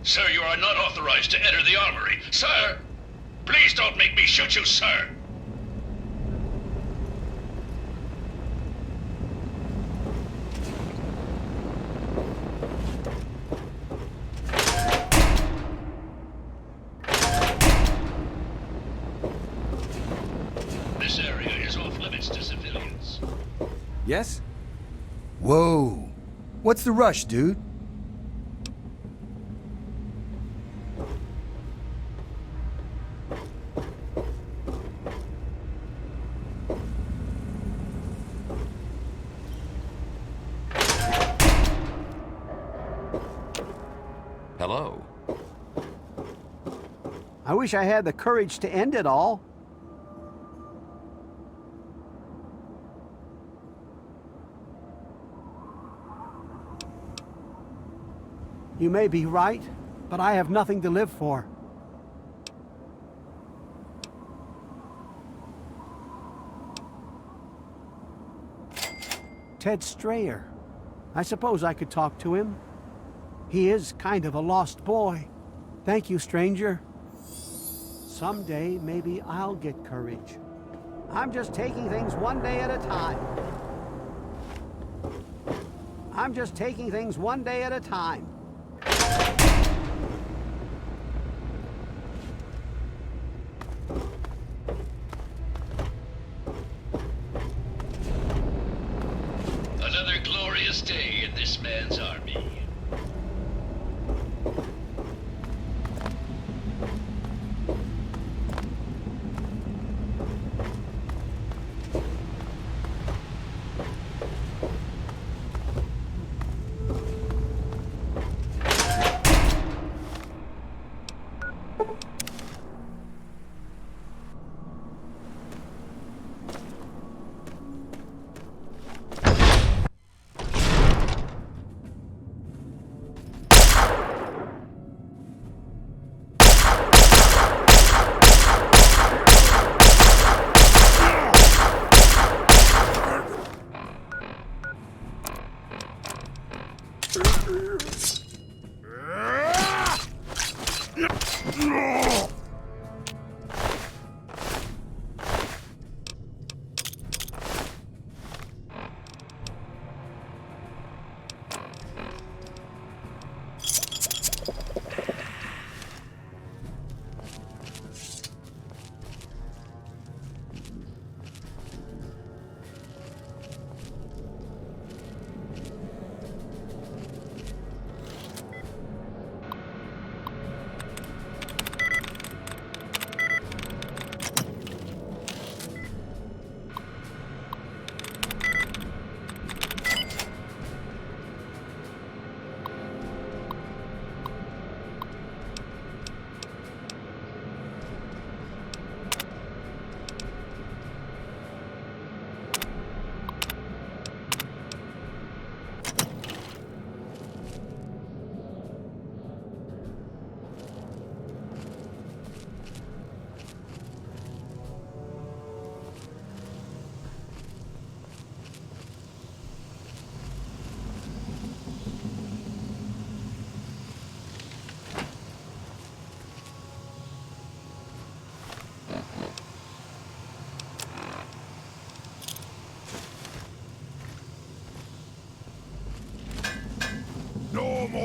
Sir, you are not authorized to enter the armory. Sir! Please don't make me shoot you, sir! This area is off limits to civilians. Yes? Whoa. What's the rush, dude? Hello. I wish I had the courage to end it all. You may be right, but I have nothing to live for. Ted Strayer. I suppose I could talk to him. He is kind of a lost boy. Thank you, stranger. Someday, maybe I'll get courage. I'm just taking things one day at a time. I'm just taking things one day at a time. Another glorious day in this man's army.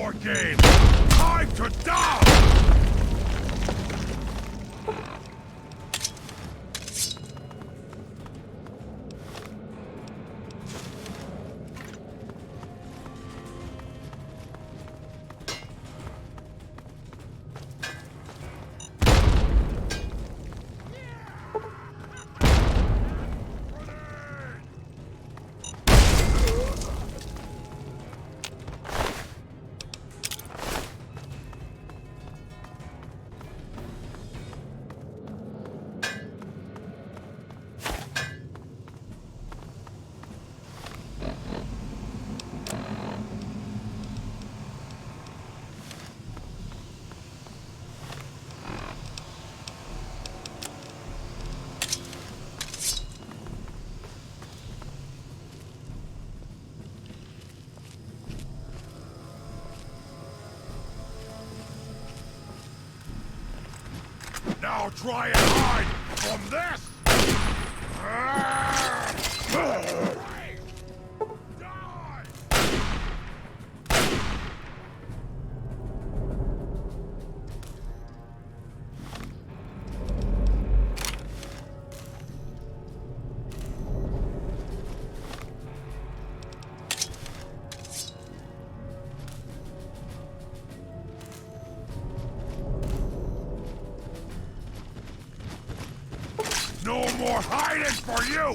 more game! Time to die! Now try and hide from this! No more hiding for you!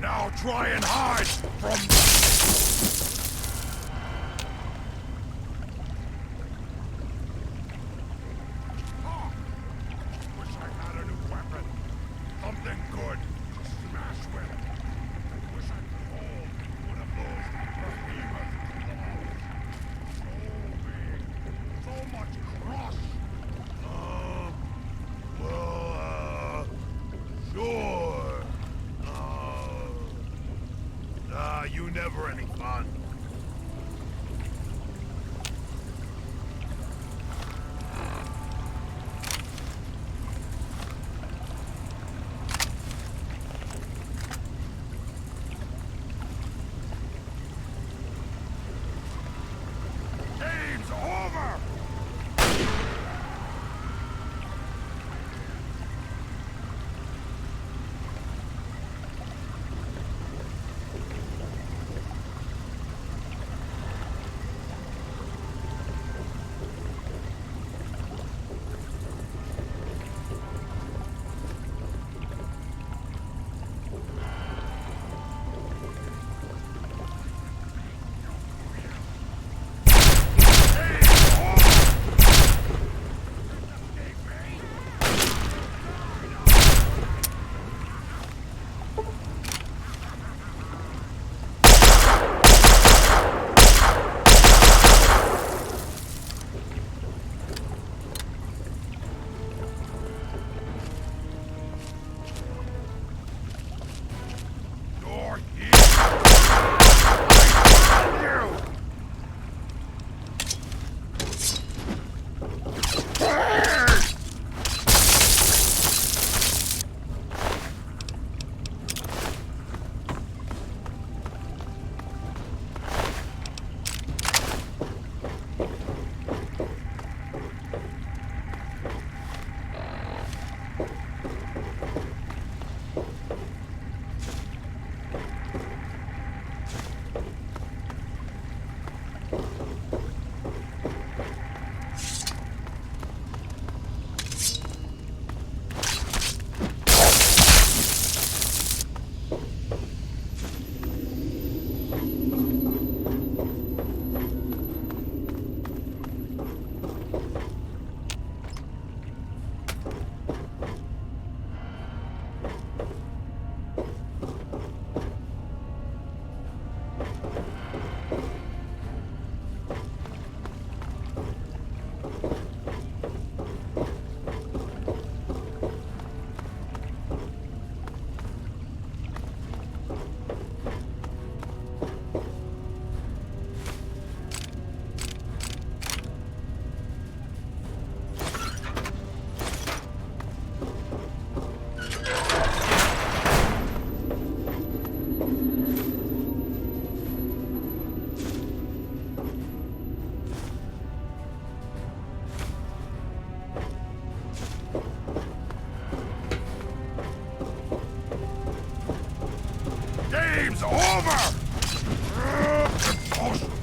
Now try and hide from... Wish I had a new weapon. Something good to smash with. I wish I could hold one of those behemoth claws. So big. So much crush. Sure. You never any fun. Game's over! Game's over! Impossible!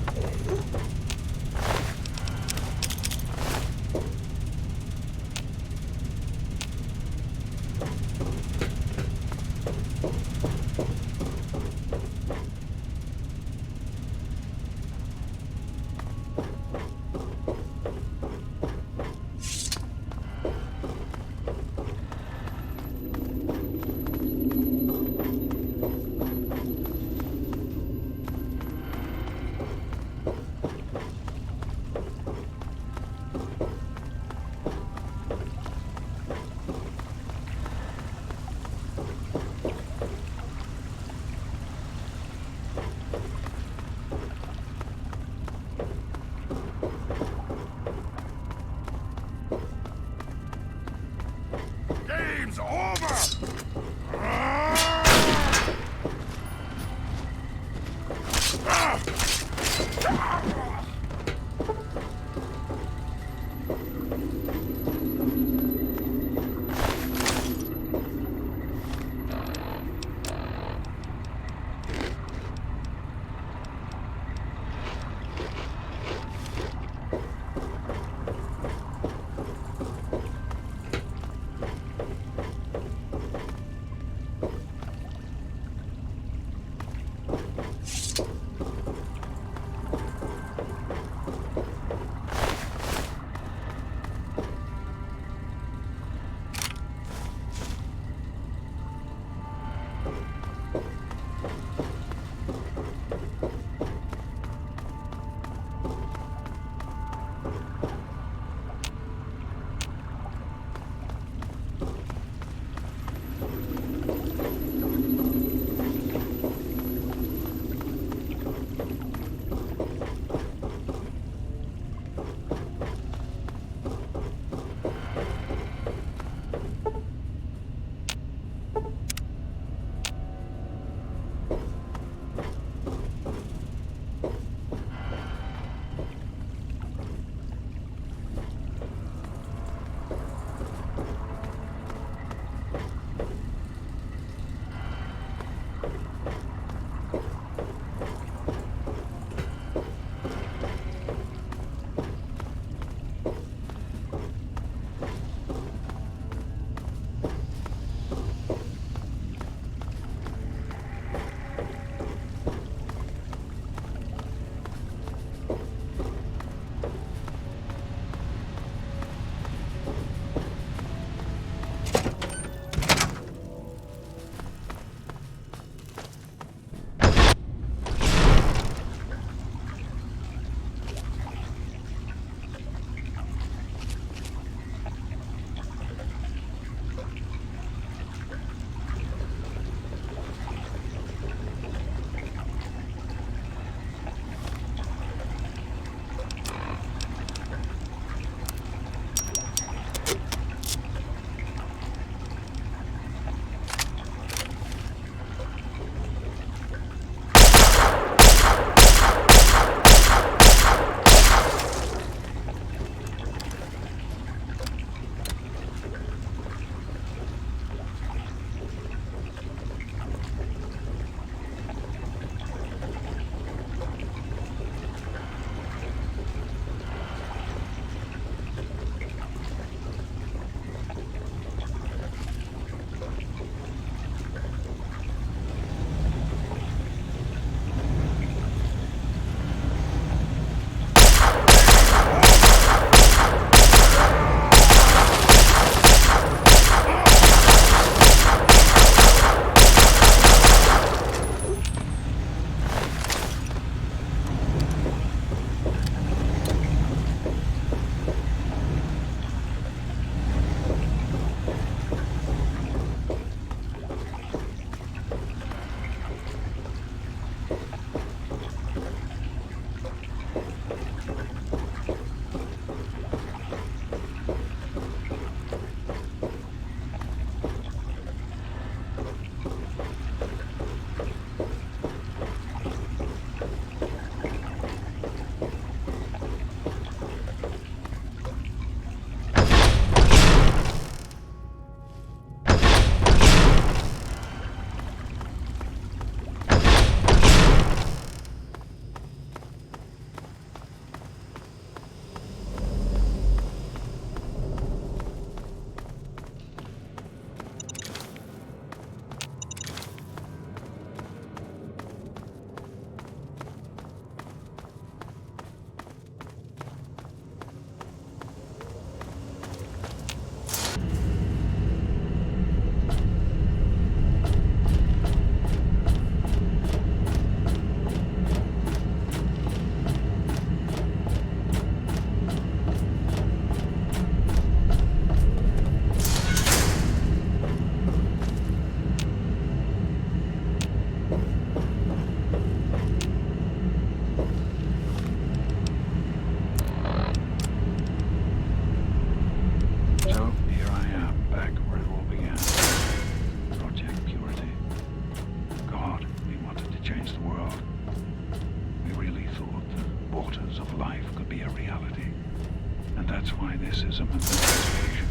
And that's why this is a manifestation.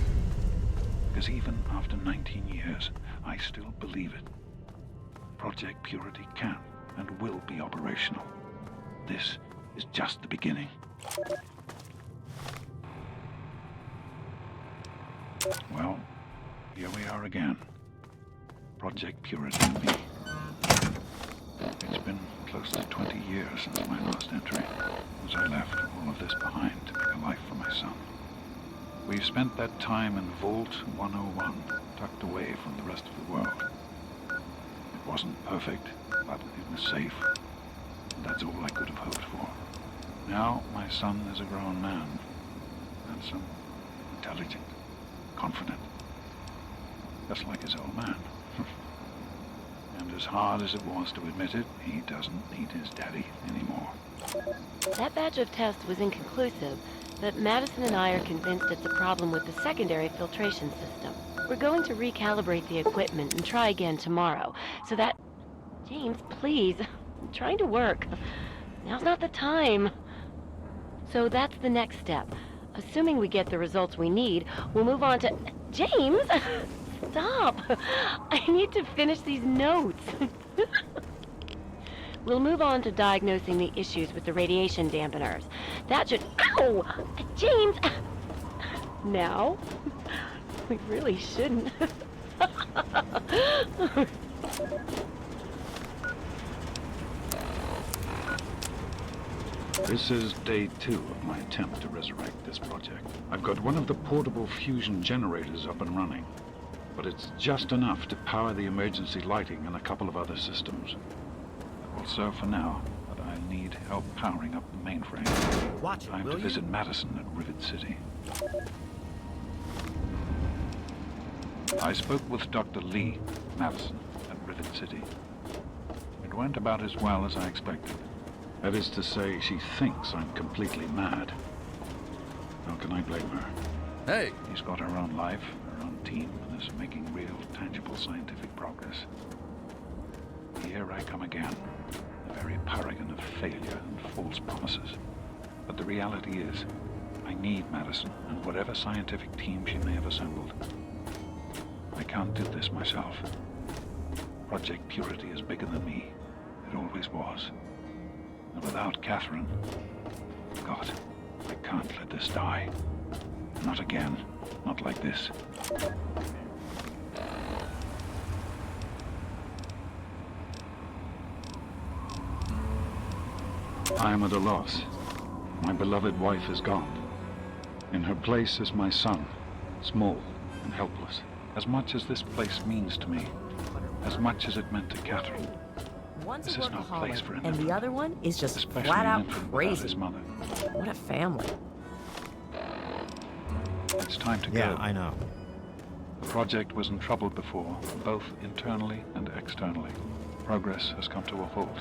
Because even after 19 years, I still believe it. Project Purity can and will be operational. This is just the beginning. Well, here we are again. Project Purity and me. It's been close to 20 years since my last entry, as I left all of this behind to make a life for my son. We've spent that time in Vault 101, tucked away from the rest of the world. It wasn't perfect, but it was safe. And that's all I could have hoped for. Now, my son is a grown man. Handsome, intelligent, confident. Just like his old man. And as hard as it was to admit it, he doesn't need his daddy anymore. That batch of tests was inconclusive, but Madison and I are convinced it's a problem with the secondary filtration system. We're going to recalibrate the equipment and try again tomorrow, so that... James, please. I'm trying to work. Now's not the time. So that's the next step. Assuming we get the results we need, we'll move on to... James! Stop! I need to finish these notes. We'll move on to diagnosing the issues with the radiation dampeners. That should... Ow! James! Now? We really shouldn't. This is day 2 of my attempt to resurrect this project. I've got one of the portable fusion generators up and running, but it's just enough to power the emergency lighting and a couple of other systems. That will serve for now, but I need help powering up the mainframe. Watch it, Time to visit Madison at Rivet City. I spoke with Dr. Lee, Madison, at Rivet City. It went about as well as I expected. That is to say, she thinks I'm completely mad. How can I blame her? Hey! She's got her own life, her own team, and is making real, tangible scientific progress. Here I come again, a very paragon of failure and false promises. But the reality is, I need Madison and whatever scientific team she may have assembled. I can't do this myself. Project Purity is bigger than me. It always was. And without Catherine, God, I can't let this die. Not again. Not like this. I am at a loss. My beloved wife is gone. In her place is my son, small and helpless. As much as this place means to me, as much as it meant to Catherine, One's this a is no place for workaholic, an and the infant, other one is just especially flat an out infant without crazy. his mother. What a family. It's time to go. Yeah, I know. The project was in trouble before, both internally and externally. Progress has come to a halt,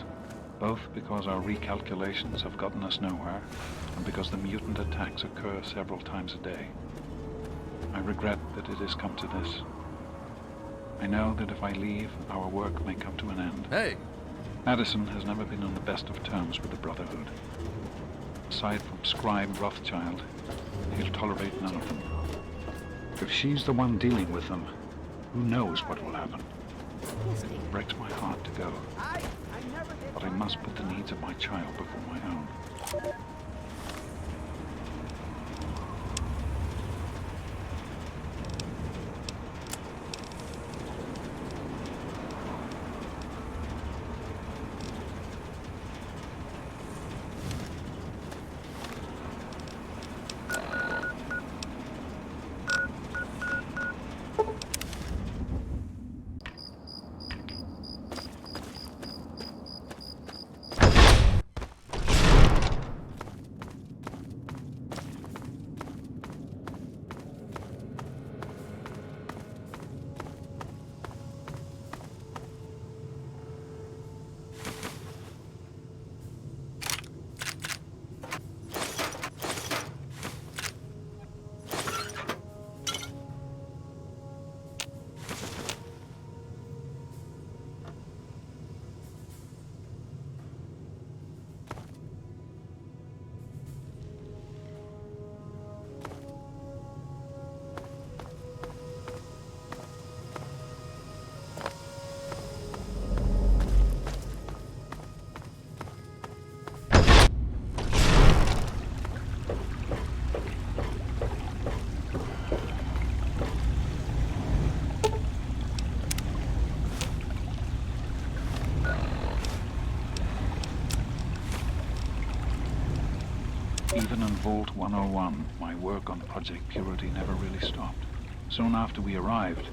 both because our recalculations have gotten us nowhere, and because the mutant attacks occur several times a day. I regret that it has come to this. I know that if I leave, our work may come to an end. Hey! Madison has never been on the best of terms with the Brotherhood. Aside from Scribe Rothschild, he'll tolerate none of them. If she's the one dealing with them, who knows what will happen? It breaks my heart to go. But I must put the needs of my child before my own. Even in Vault 101, my work on Project Purity never really stopped. Soon after we arrived,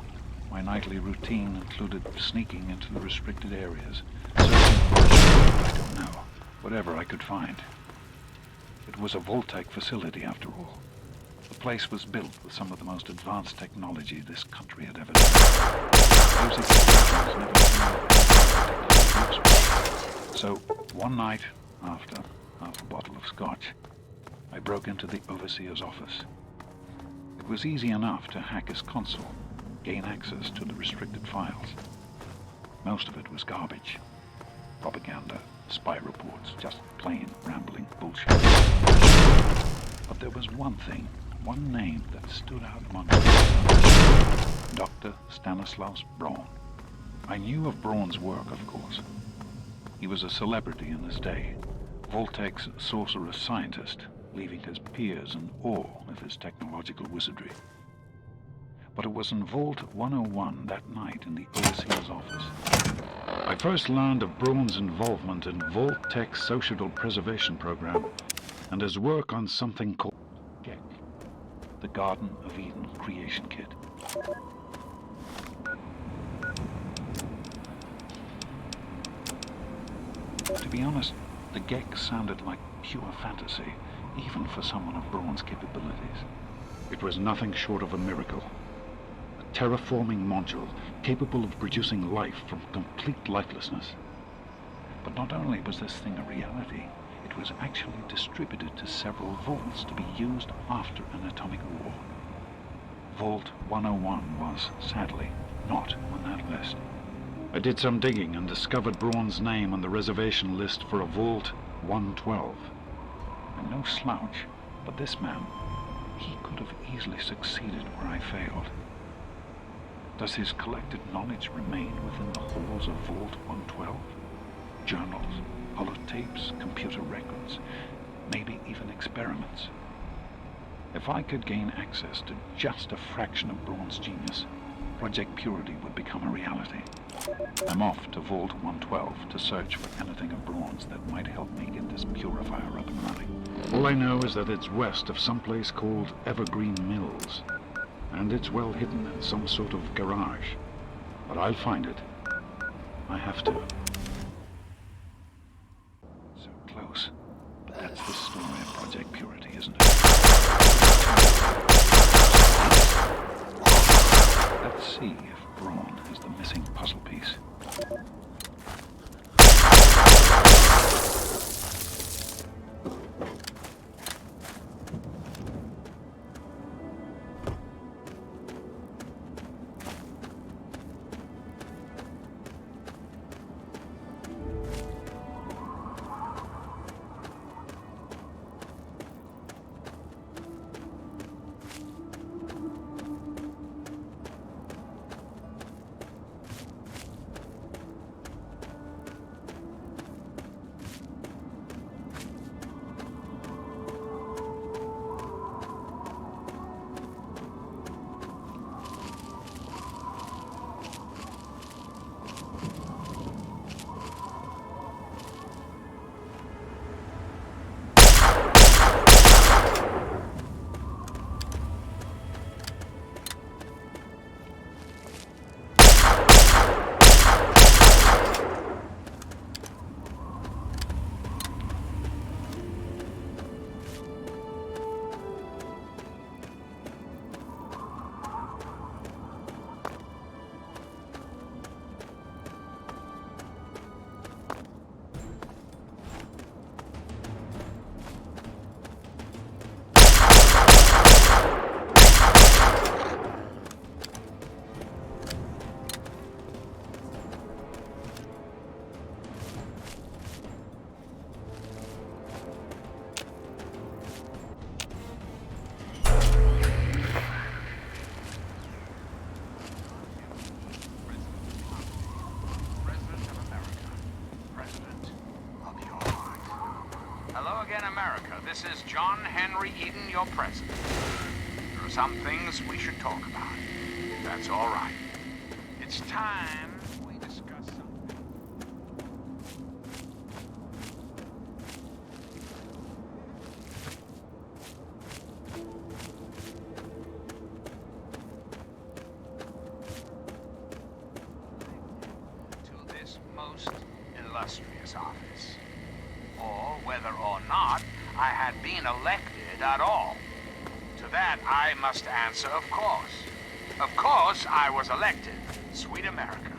my nightly routine included sneaking into the restricted areas, searching for, I don't know, whatever I could find. It was a Vault-Tec facility, after all. The place was built with some of the most advanced technology this country had ever done. Those explosions never seemed. So, one night, after half a bottle of scotch, I broke into the Overseer's office. It was easy enough to hack his console, gain access to the restricted files. Most of it was garbage. Propaganda, spy reports, just plain rambling bullshit. But there was one thing, one name that stood out among them. Dr. Stanislaus Braun. I knew of Braun's work, of course. He was a celebrity in his day, Vault-Tec's sorcerous scientist, leaving his peers in awe of his technological wizardry. But it was in Vault 101 that night in the Overseer's office I first learned of Braun's involvement in Vault-Tec's Social Preservation Program and his work on something called GECK, the Garden of Eden Creation Kit. To be honest, the GECK sounded like pure fantasy, even for someone of Braun's capabilities. It was nothing short of a miracle. A terraforming module capable of producing life from complete lifelessness. But not only was this thing a reality, it was actually distributed to several vaults to be used after an atomic war. Vault 101 was, sadly, not on that list. I did some digging and discovered Braun's name on the reservation list for a Vault 112. I'm no slouch, but this man, he could have easily succeeded where I failed. Does his collected knowledge remain within the halls of Vault 112? Journals, holotapes, computer records, maybe even experiments. If I could gain access to just a fraction of Braun's genius, Project Purity would become a reality. I'm off to Vault 112 to search for anything of Braun's that might help me get this purifier up and running. All I know is that it's west of some place called Evergreen Mills, and it's well hidden in some sort of garage. But I'll find it. I have to. So close. But that's the story of Project Purity, isn't it? Let's see if Braun is the missing puzzle piece. This is John Henry Eden, your president. There are some things we should talk about. That's all right. It's time we discuss something. most illustrious office, or whether or not I had been elected at all. To that I must answer, of course. Of course I was elected. Sweet America.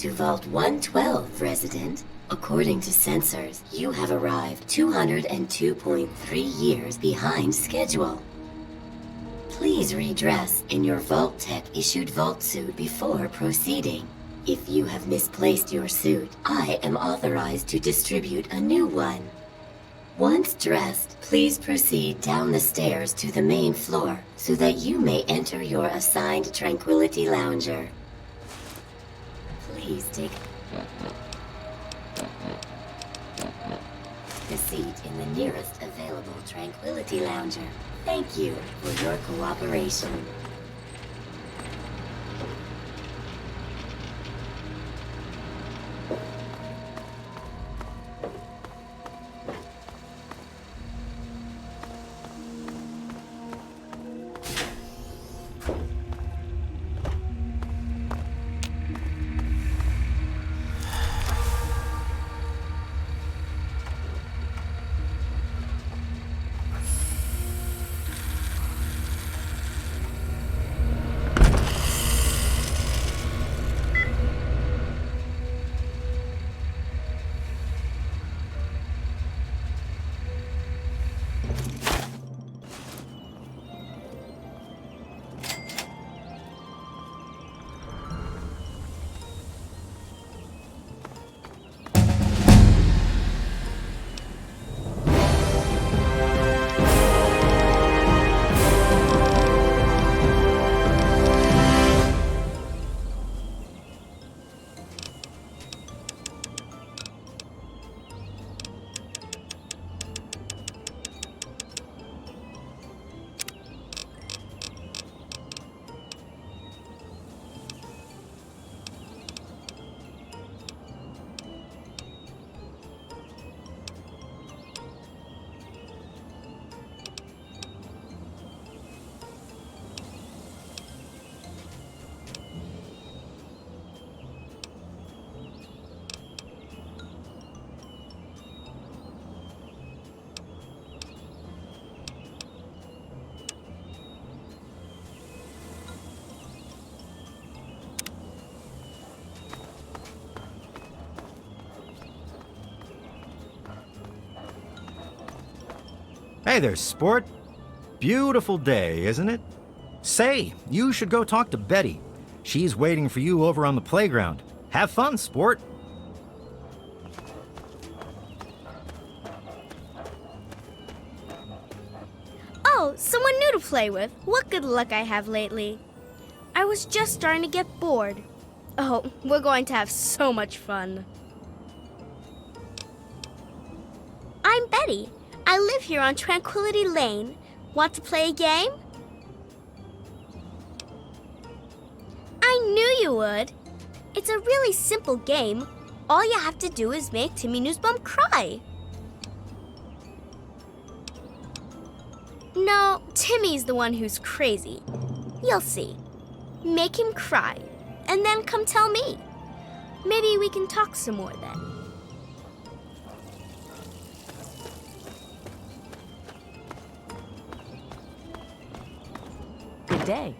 to Vault 112, resident. According to sensors, you have arrived 202.3 years behind schedule. Please redress in your Vault Tech issued vault suit before proceeding. If you have misplaced your suit, I am authorized to distribute a new one. Once dressed, please proceed down the stairs to the main floor so that you may enter your assigned Tranquility Lounger. Please take a seat in the nearest available Tranquility Lounger. Thank you for your cooperation. Hey there, sport. Beautiful day, isn't it? Say, you should go talk to Betty. She's waiting for you over on the playground. Have fun, sport. Oh, someone new to play with. What good luck I have lately. I was just starting to get bored. Oh, we're going to have so much fun. I'm Betty. I live here on Tranquility Lane. Want to play a game? I knew you would. It's a really simple game. All you have to do is make Timmy Newsbum cry. No, Timmy's the one who's crazy. You'll see. Make him cry, and then come tell me. Maybe we can talk some more then. Good day.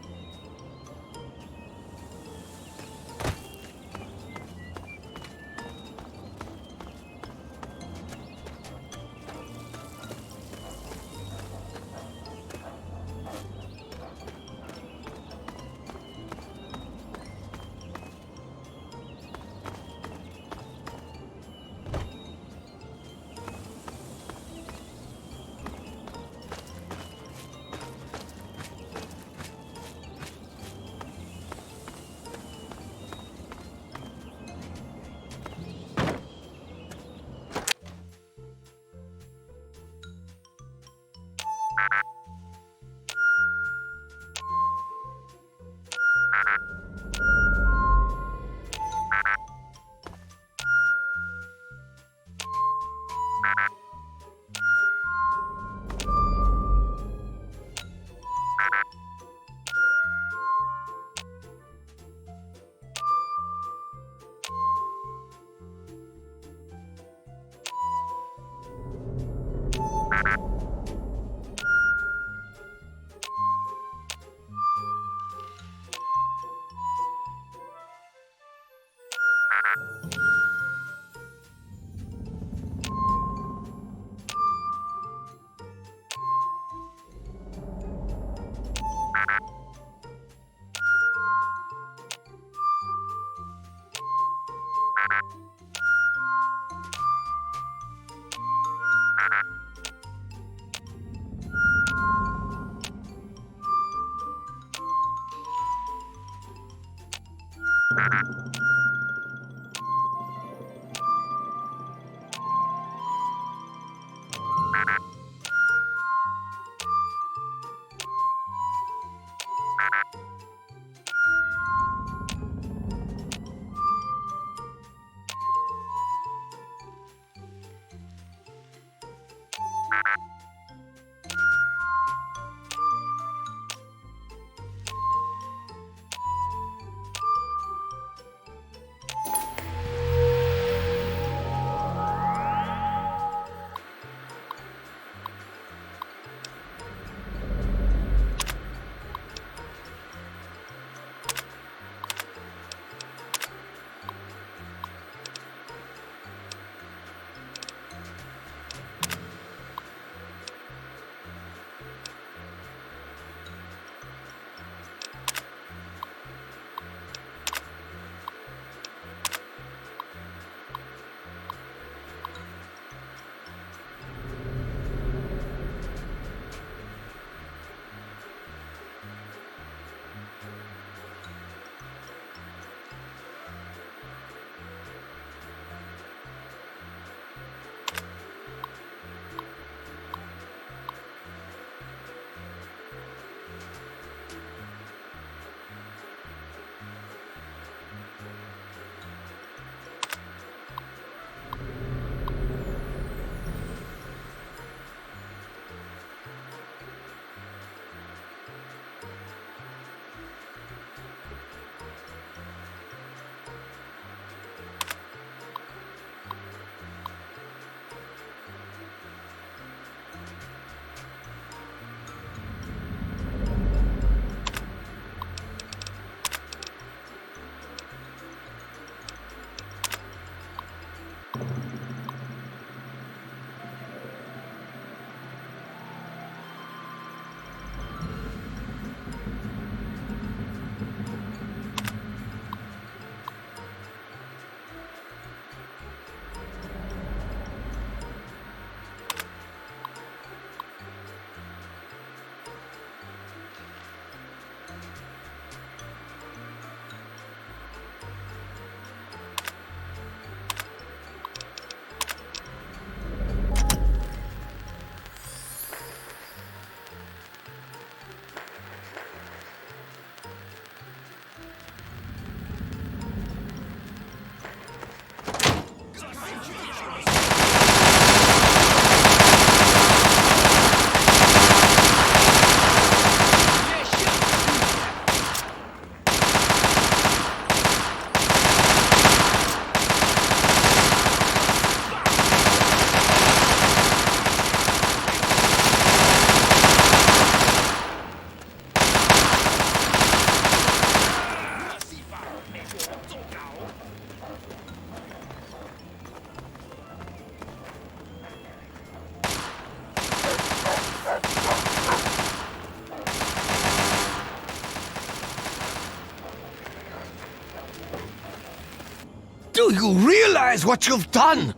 you realize what you've done?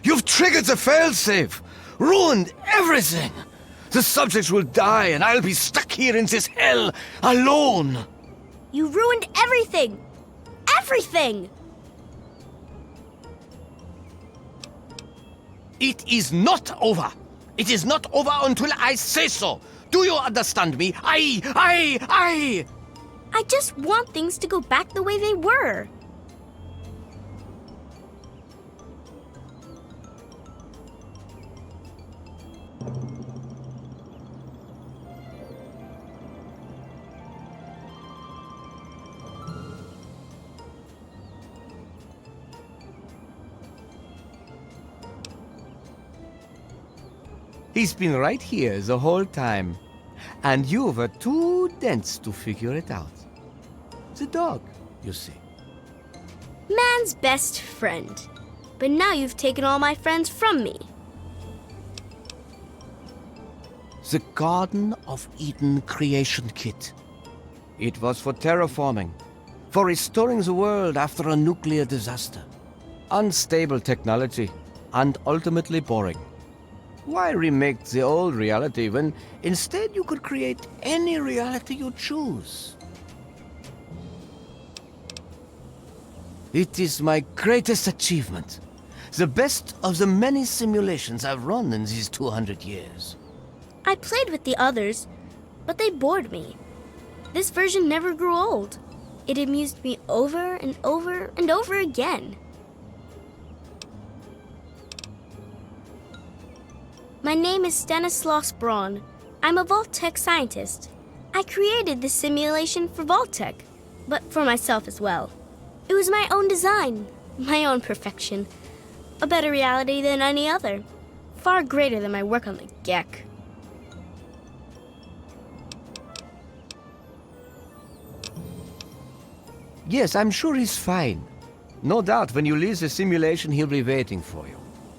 You've triggered the failsafe, ruined everything. The subjects will die, and I'll be stuck here in this hell alone. You ruined everything! Everything! It is not over. It is not over until I say so. Do you understand me? I just want things to go back the way they were. He's been right here the whole time. And you were too dense to figure it out. The dog, you see. Man's best friend. But now you've taken all my friends from me. The Garden of Eden creation kit. It was for terraforming, for restoring the world after a nuclear disaster. Unstable technology, and ultimately boring. Why remake the old reality when instead you could create any reality you choose? It is my greatest achievement. The best of the many simulations I've run in these 200 years. I played with the others, but they bored me. This version never grew old. It amused me over and over and over again. My name is Stanislaus Braun. I'm a Vault-Tec scientist. I created this simulation for Vault-Tec, but for myself as well. It was my own design, my own perfection. A better reality than any other. Far greater than my work on the Gek. Yes, I'm sure he's fine. No doubt when you leave the simulation, he'll be waiting for you.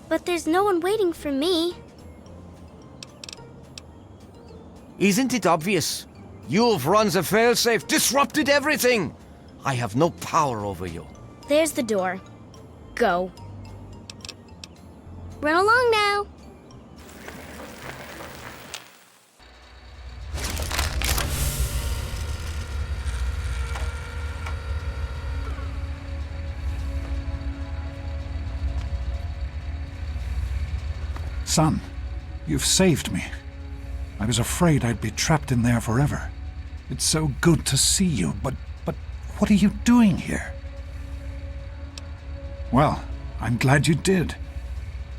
But there's no one waiting for me. Isn't it obvious? You've run the failsafe, disrupted everything. I have no power over you. There's the door. Go. Run along now. Son, you've saved me. I was afraid I'd be trapped in there forever. It's so good to see you, but what are you doing here? Well, I'm glad you did.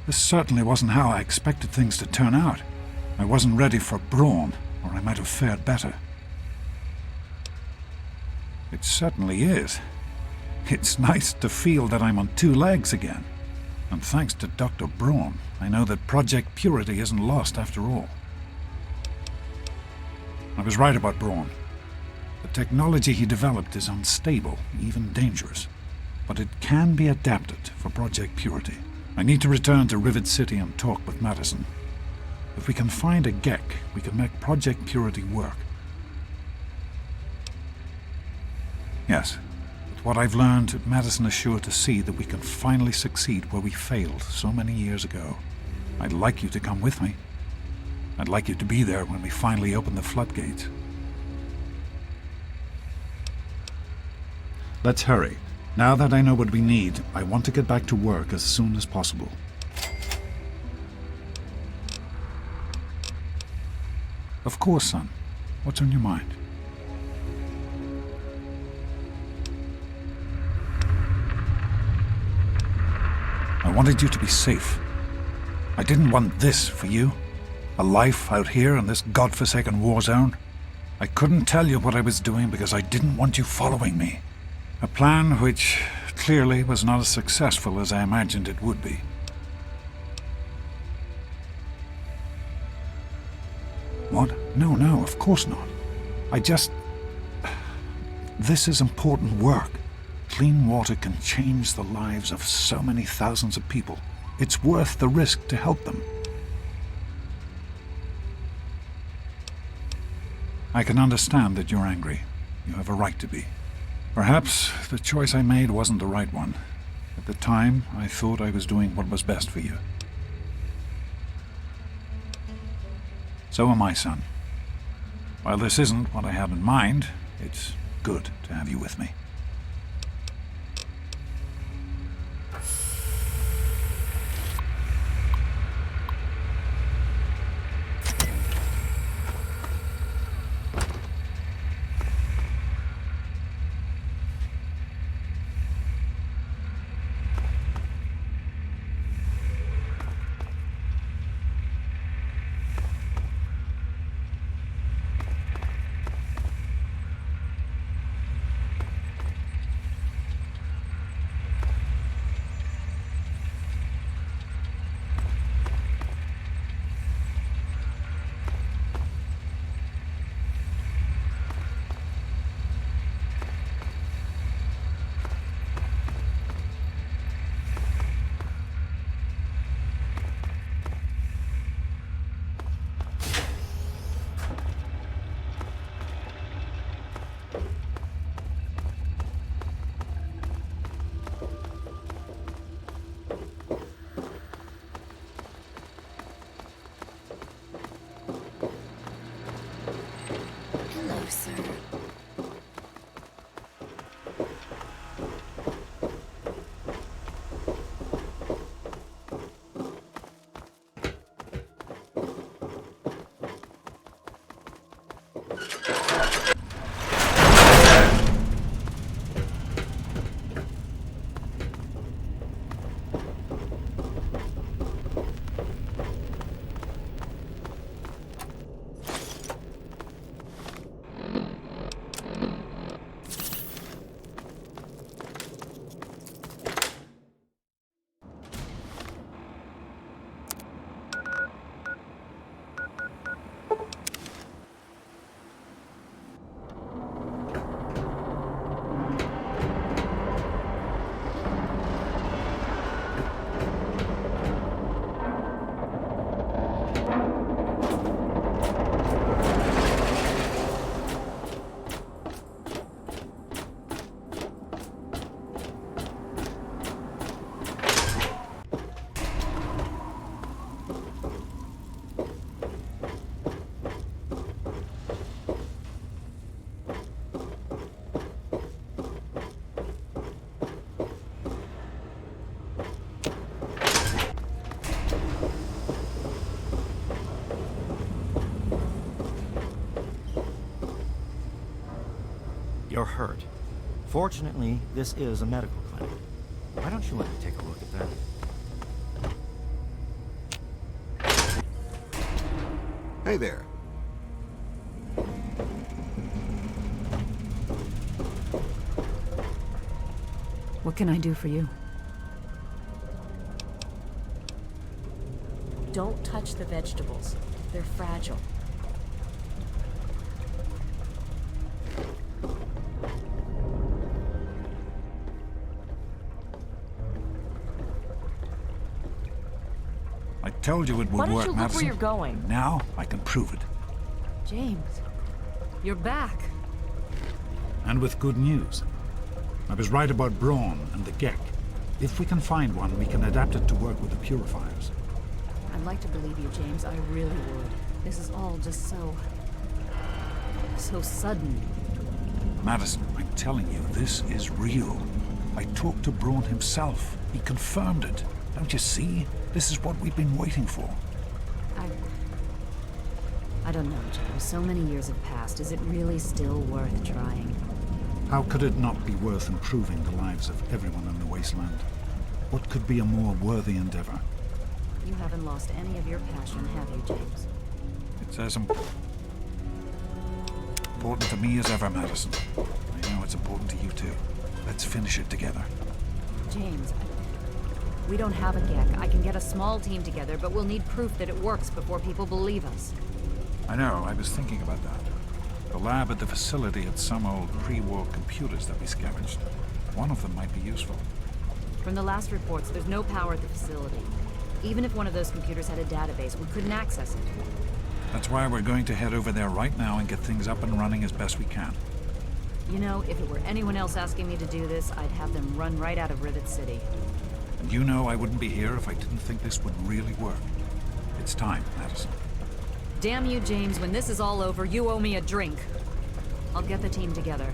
This certainly wasn't how I expected things to turn out. I wasn't ready for Braun, or I might have fared better. It certainly is. It's nice to feel that I'm on two legs again. And thanks to Dr. Braun, I know that Project Purity isn't lost after all. I was right about Braun. The technology he developed is unstable, even dangerous. But it can be adapted for Project Purity. I need to return to Rivet City and talk with Madison. If we can find a Gek, we can make Project Purity work. Yes, with what I've learned, Madison is sure to see that we can finally succeed where we failed so many years ago. I'd like you to come with me. I'd like you to be there when we finally open the floodgates. Let's hurry. Now that I know what we need, I want to get back to work as soon as possible. Of course, son. What's on your mind? I wanted you to be safe. I didn't want this for you. A life out here in this godforsaken war zone. I couldn't tell you what I was doing because I didn't want you following me. A plan which clearly was not as successful as I imagined it would be. What? No, of course not. This is important work. Clean water can change the lives of so many thousands of people. It's worth the risk to help them. I can understand that you're angry. You have a right to be. Perhaps the choice I made wasn't the right one. At the time, I thought I was doing what was best for you. So am I, son. While this isn't what I had in mind, it's good to have you with me. Hello, sir. You're hurt. Fortunately, this is a medical clinic. Why don't you let me take a look at that? Hey there. What can I do for you? Don't touch the vegetables. They're fragile. I told you it would Why don't work, you look Madison. where you're going? Now I can prove it. James, you're back. And with good news. I was right about Braun and the Gek. If we can find one, we can adapt it to work with the purifiers. I'd like to believe you, James. I really would. This is all just so sudden. Madison, I'm telling you, this is real. I talked to Braun himself. He confirmed it. Don't you see? This is what we've been waiting for. I don't know, James. So many years have passed. Is it really still worth trying? How could it not be worth improving the lives of everyone in the wasteland? What could be a more worthy endeavor? You haven't lost any of your passion, have you, James? It's as important to me as ever, Madison. I know it's important to you too. Let's finish it together. James, we don't have a Gek. I can get a small team together, but we'll need proof that it works before people believe us. I know, I was thinking about that. The lab at the facility had some old pre-war computers that we scavenged. One of them might be useful. From the last reports, there's no power at the facility. Even if one of those computers had a database, we couldn't access it. That's why we're going to head over there right now and get things up and running as best we can. You know, if it were anyone else asking me to do this, I'd have them run right out of Rivet City. And you know I wouldn't be here if I didn't think this would really work. It's time, Madison. Damn you, James. When this is all over, you owe me a drink. I'll get the team together.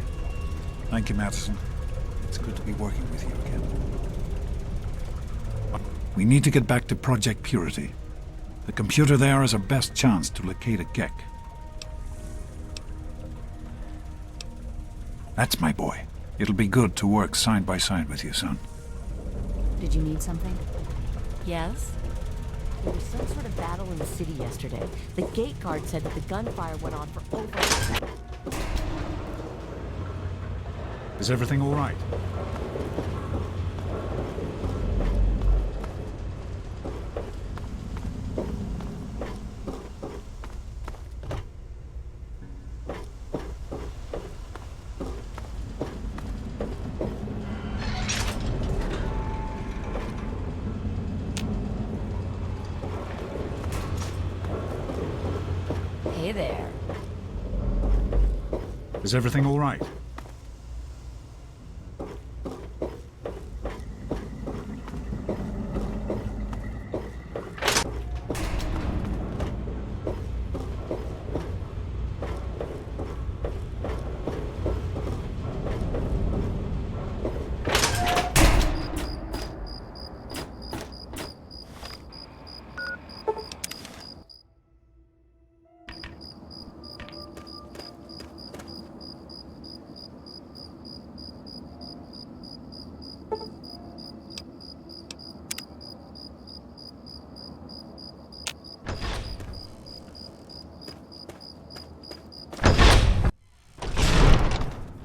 Thank you, Madison. It's good to be working with you again. We need to get back to Project Purity. The computer there is our best chance to locate a Gek. That's my boy. It'll be good to work side by side with you, son. Did you need something? Yes? There was some sort of battle in the city yesterday. The gate guard said that the gunfire went on for over... Is everything all right? Hey there. Is everything all right?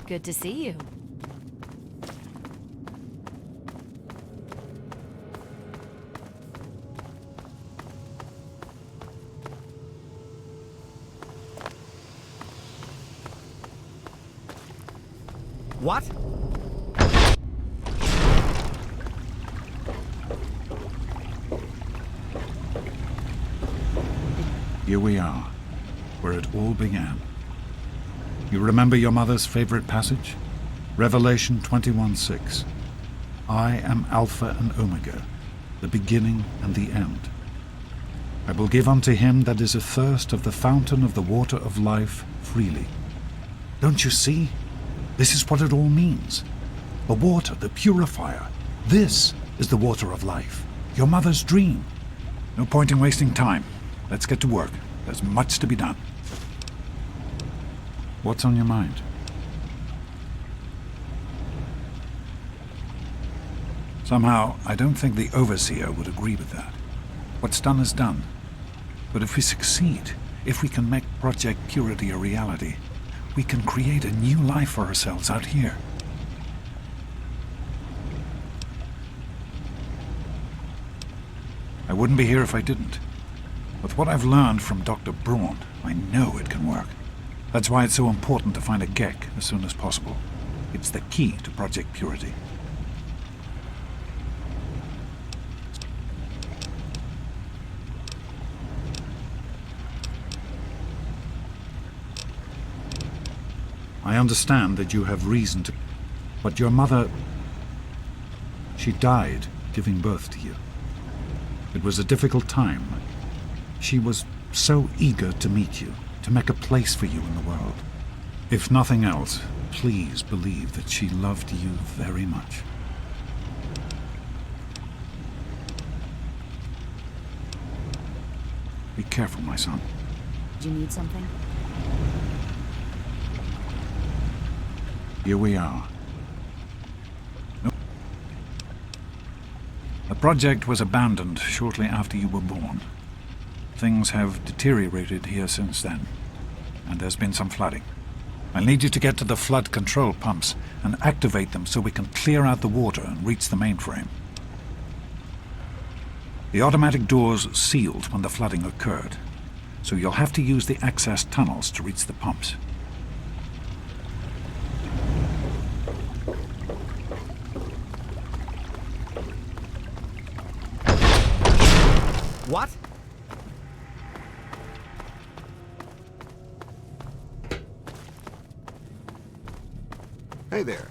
Good to see you. What? Here we are, where it all began. You remember your mother's favorite passage? Revelation 21:6. I am Alpha and Omega, the beginning and the end. I will give unto him that is athirst of the fountain of the water of life freely. Don't you see? This is what it all means. The water, the purifier. This is the water of life. Your mother's dream. No point in wasting time. Let's get to work. There's much to be done. What's on your mind? Somehow, I don't think the Overseer would agree with that. What's done is done. But if we succeed, if we can make Project Purity a reality, we can create a new life for ourselves out here. I wouldn't be here if I didn't. With what I've learned from Dr. Braun, I know it can work. That's why it's so important to find a Gek as soon as possible. It's the key to Project Purity. I understand that you have reason to... But your mother... She died giving birth to you. It was a difficult time. She was so eager to meet you, to make a place for you in the world. If nothing else, please believe that she loved you very much. Be careful, my son. Do you need something? Here we are. The project was abandoned shortly after you were born. Things have deteriorated here since then, and there's been some flooding. I'll need you to get to the flood control pumps and activate them so we can clear out the water and reach the mainframe. The automatic doors sealed when the flooding occurred, so you'll have to use the access tunnels to reach the pumps. What? Hey there.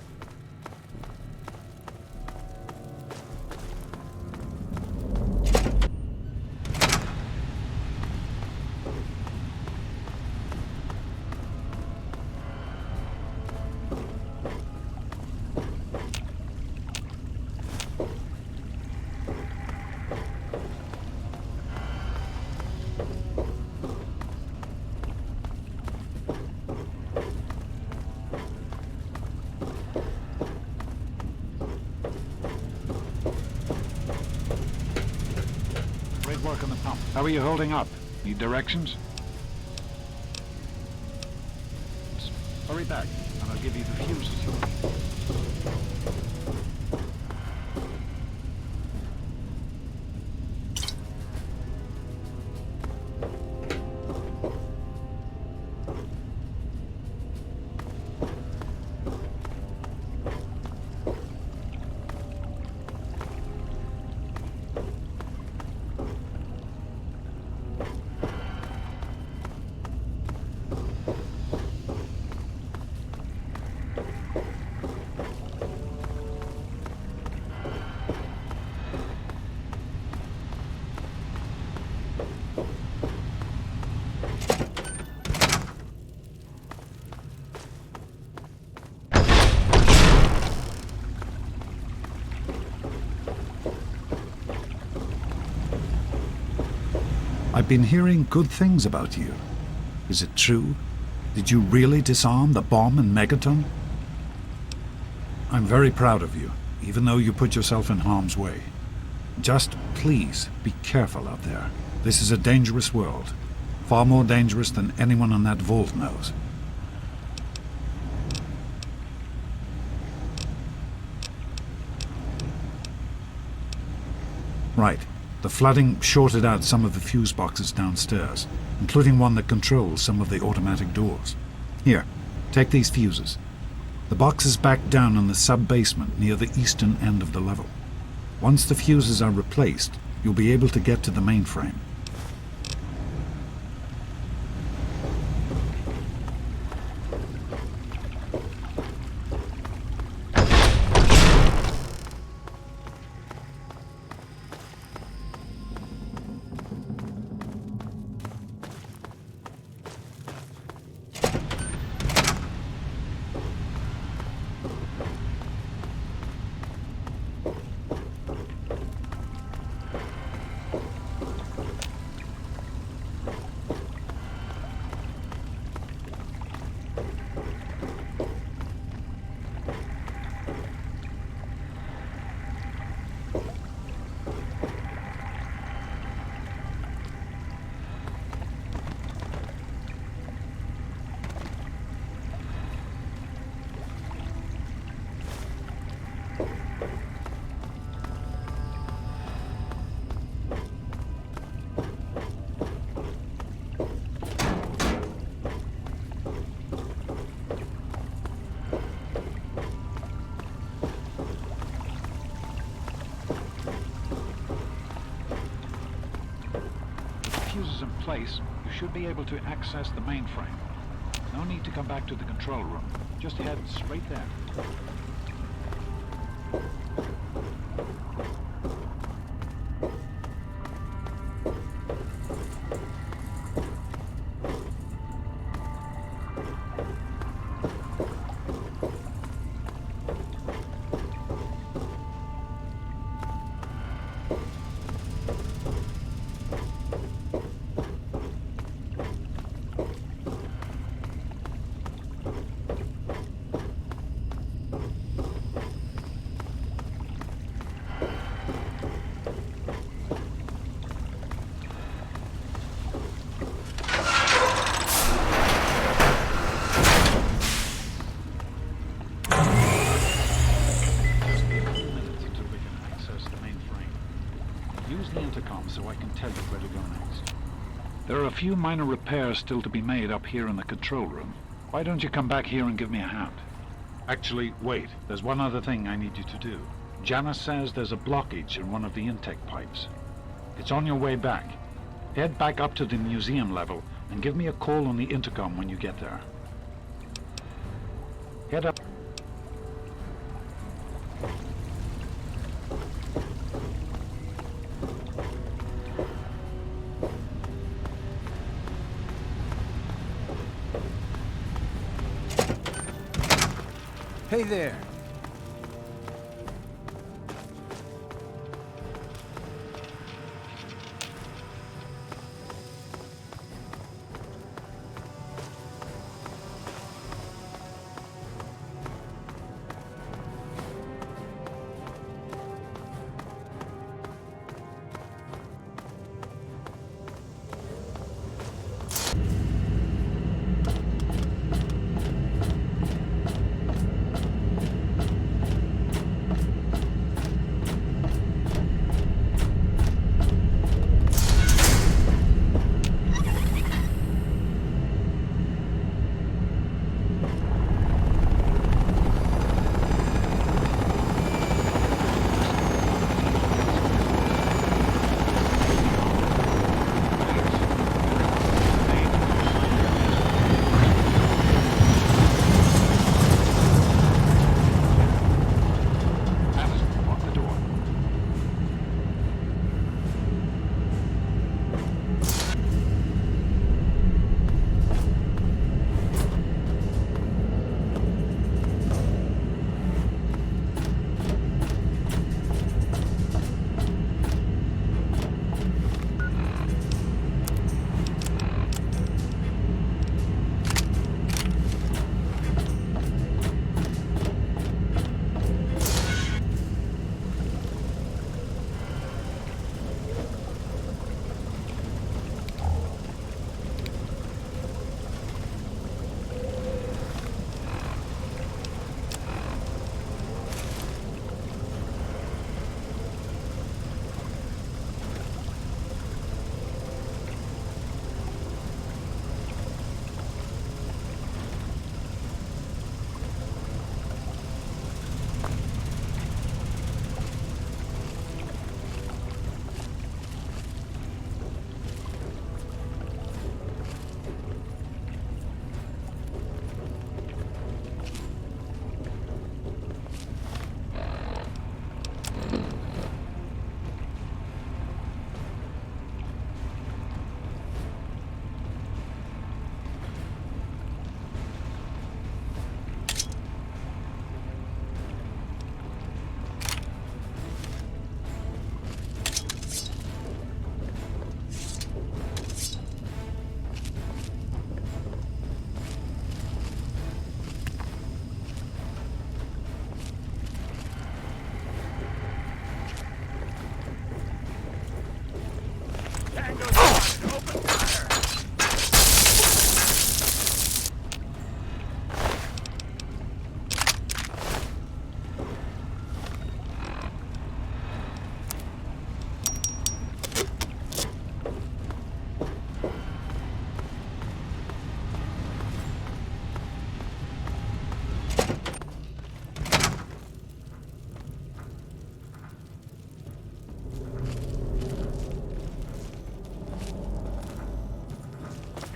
Great work on the pump. How are you holding up? Need directions? Hurry back, and I'll give you the fuses. I've been hearing good things about you. Is it true? Did you really disarm the bomb in Megaton? I'm very proud of you, even though you put yourself in harm's way. Just please be careful out there. This is a dangerous world. Far more dangerous than anyone on that vault knows. Right. The flooding shorted out some of the fuse boxes downstairs, including one that controls some of the automatic doors. Here, take these fuses. The box is back down in the sub-basement near the eastern end of the level. Once the fuses are replaced, you'll be able to get to the mainframe. In place, you should be able to access the mainframe. No need to come back to the control room. Just head straight there. So I can tell you where to go next. There are a few minor repairs still to be made up here in the control room. Why don't you come back here and give me a hand? Actually, wait. There's one other thing I need you to do. Janice says there's a blockage in one of the intake pipes. It's on your way back. Head back up to the museum level and give me a call on the intercom when you get there. Head up. Hey there.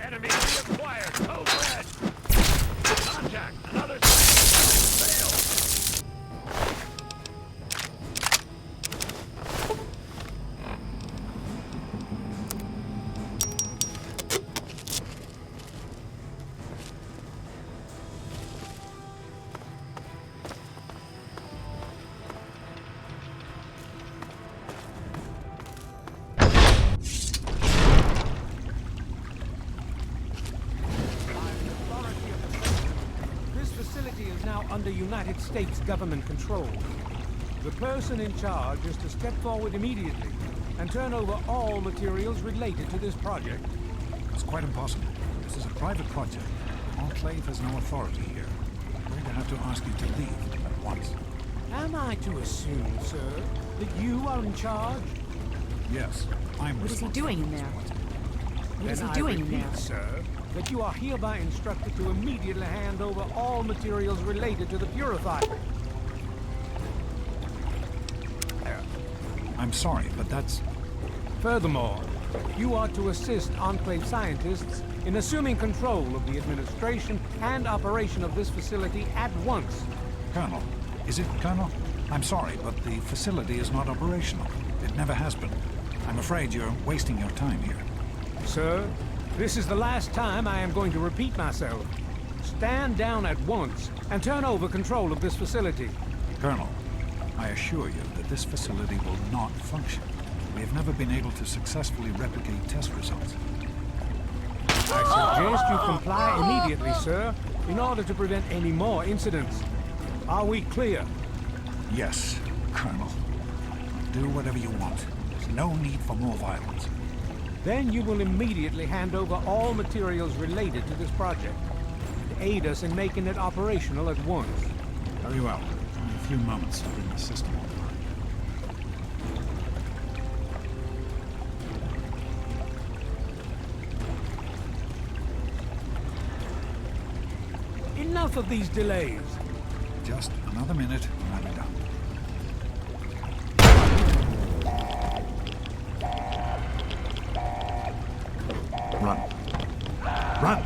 Enemy reacquired. Code red. Contact. Another failed. Under United States government control. The person in charge is to step forward immediately and turn over all materials related to this project. It's quite impossible. This is a private project. Enclave has no authority here. I'm going to have to ask you to leave at once. Am I to assume, sir, that you are in charge? Yes, I'm What is he doing in there? What is he Then doing I in repeat, there? sir, that you are hereby instructed to immediately hand over all materials related to the purifier. I'm sorry, but that's... Furthermore, you are to assist Enclave scientists in assuming control of the administration and operation of this facility at once. Colonel. Is it Colonel? I'm sorry, but the facility is not operational. It never has been. I'm afraid you're wasting your time here. Sir, this is the last time I am going to repeat myself. Stand down at once and turn over control of this facility. Colonel, I assure you that this facility will not function. We have never been able to successfully replicate test results. I suggest you comply immediately, sir, in order to prevent any more incidents. Are we clear? Yes, Colonel. Do whatever you want. There's no need for more violence. Then you will immediately hand over all materials related to this project. Aid us in making it operational at once. Very well. Only a few moments to bring the system online. Enough of these delays. Just another minute and I'll be done. Run. Run!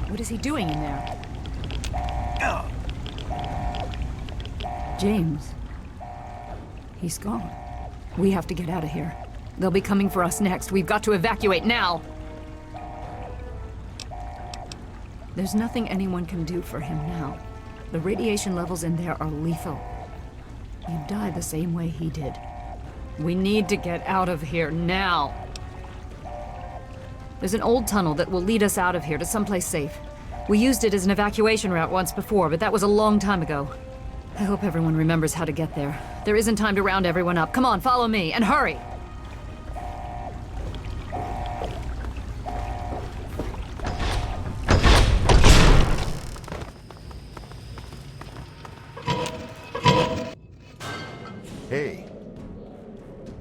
What is he doing in there? James. He's gone. We have to get out of here. They'll be coming for us next. We've got to evacuate now! There's nothing anyone can do for him now. The radiation levels in there are lethal. You'd die the same way he did. We need to get out of here now! There's an old tunnel that will lead us out of here to someplace safe. We used it as an evacuation route once before, but that was a long time ago. I hope everyone remembers how to get there. There isn't time to round everyone up. Come on, follow me, and hurry! Hey.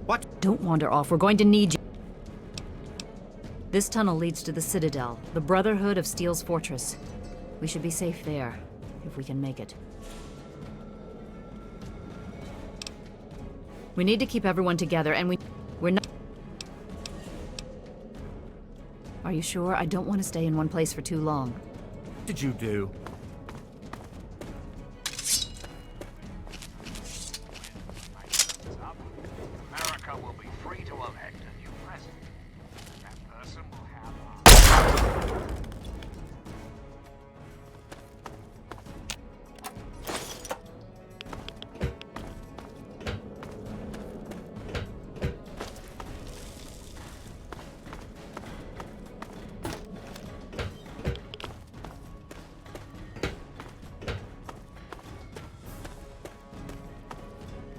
What? Don't wander off. We're going to need you. This tunnel leads to the Citadel, the Brotherhood of Steel's fortress. We should be safe there, if we can make it. We need to keep everyone together, and we're not... Are you sure? I don't want to stay in one place for too long. What did you do? America will be free to elect a new president. That person will have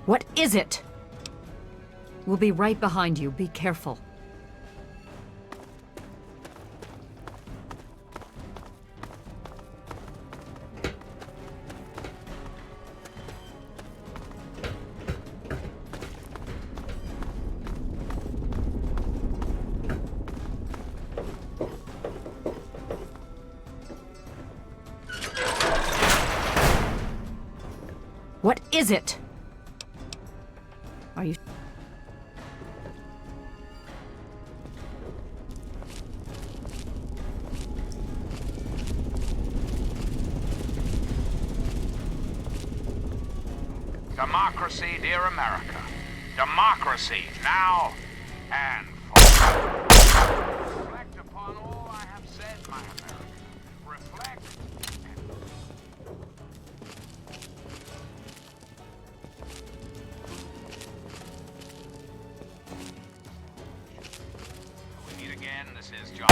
What is it? We'll be right behind you. Be careful. What is it? Are you... democracy, dear America. Democracy, now and forever. Reflect upon all I have said, my America. Reflect we meet again. This is John.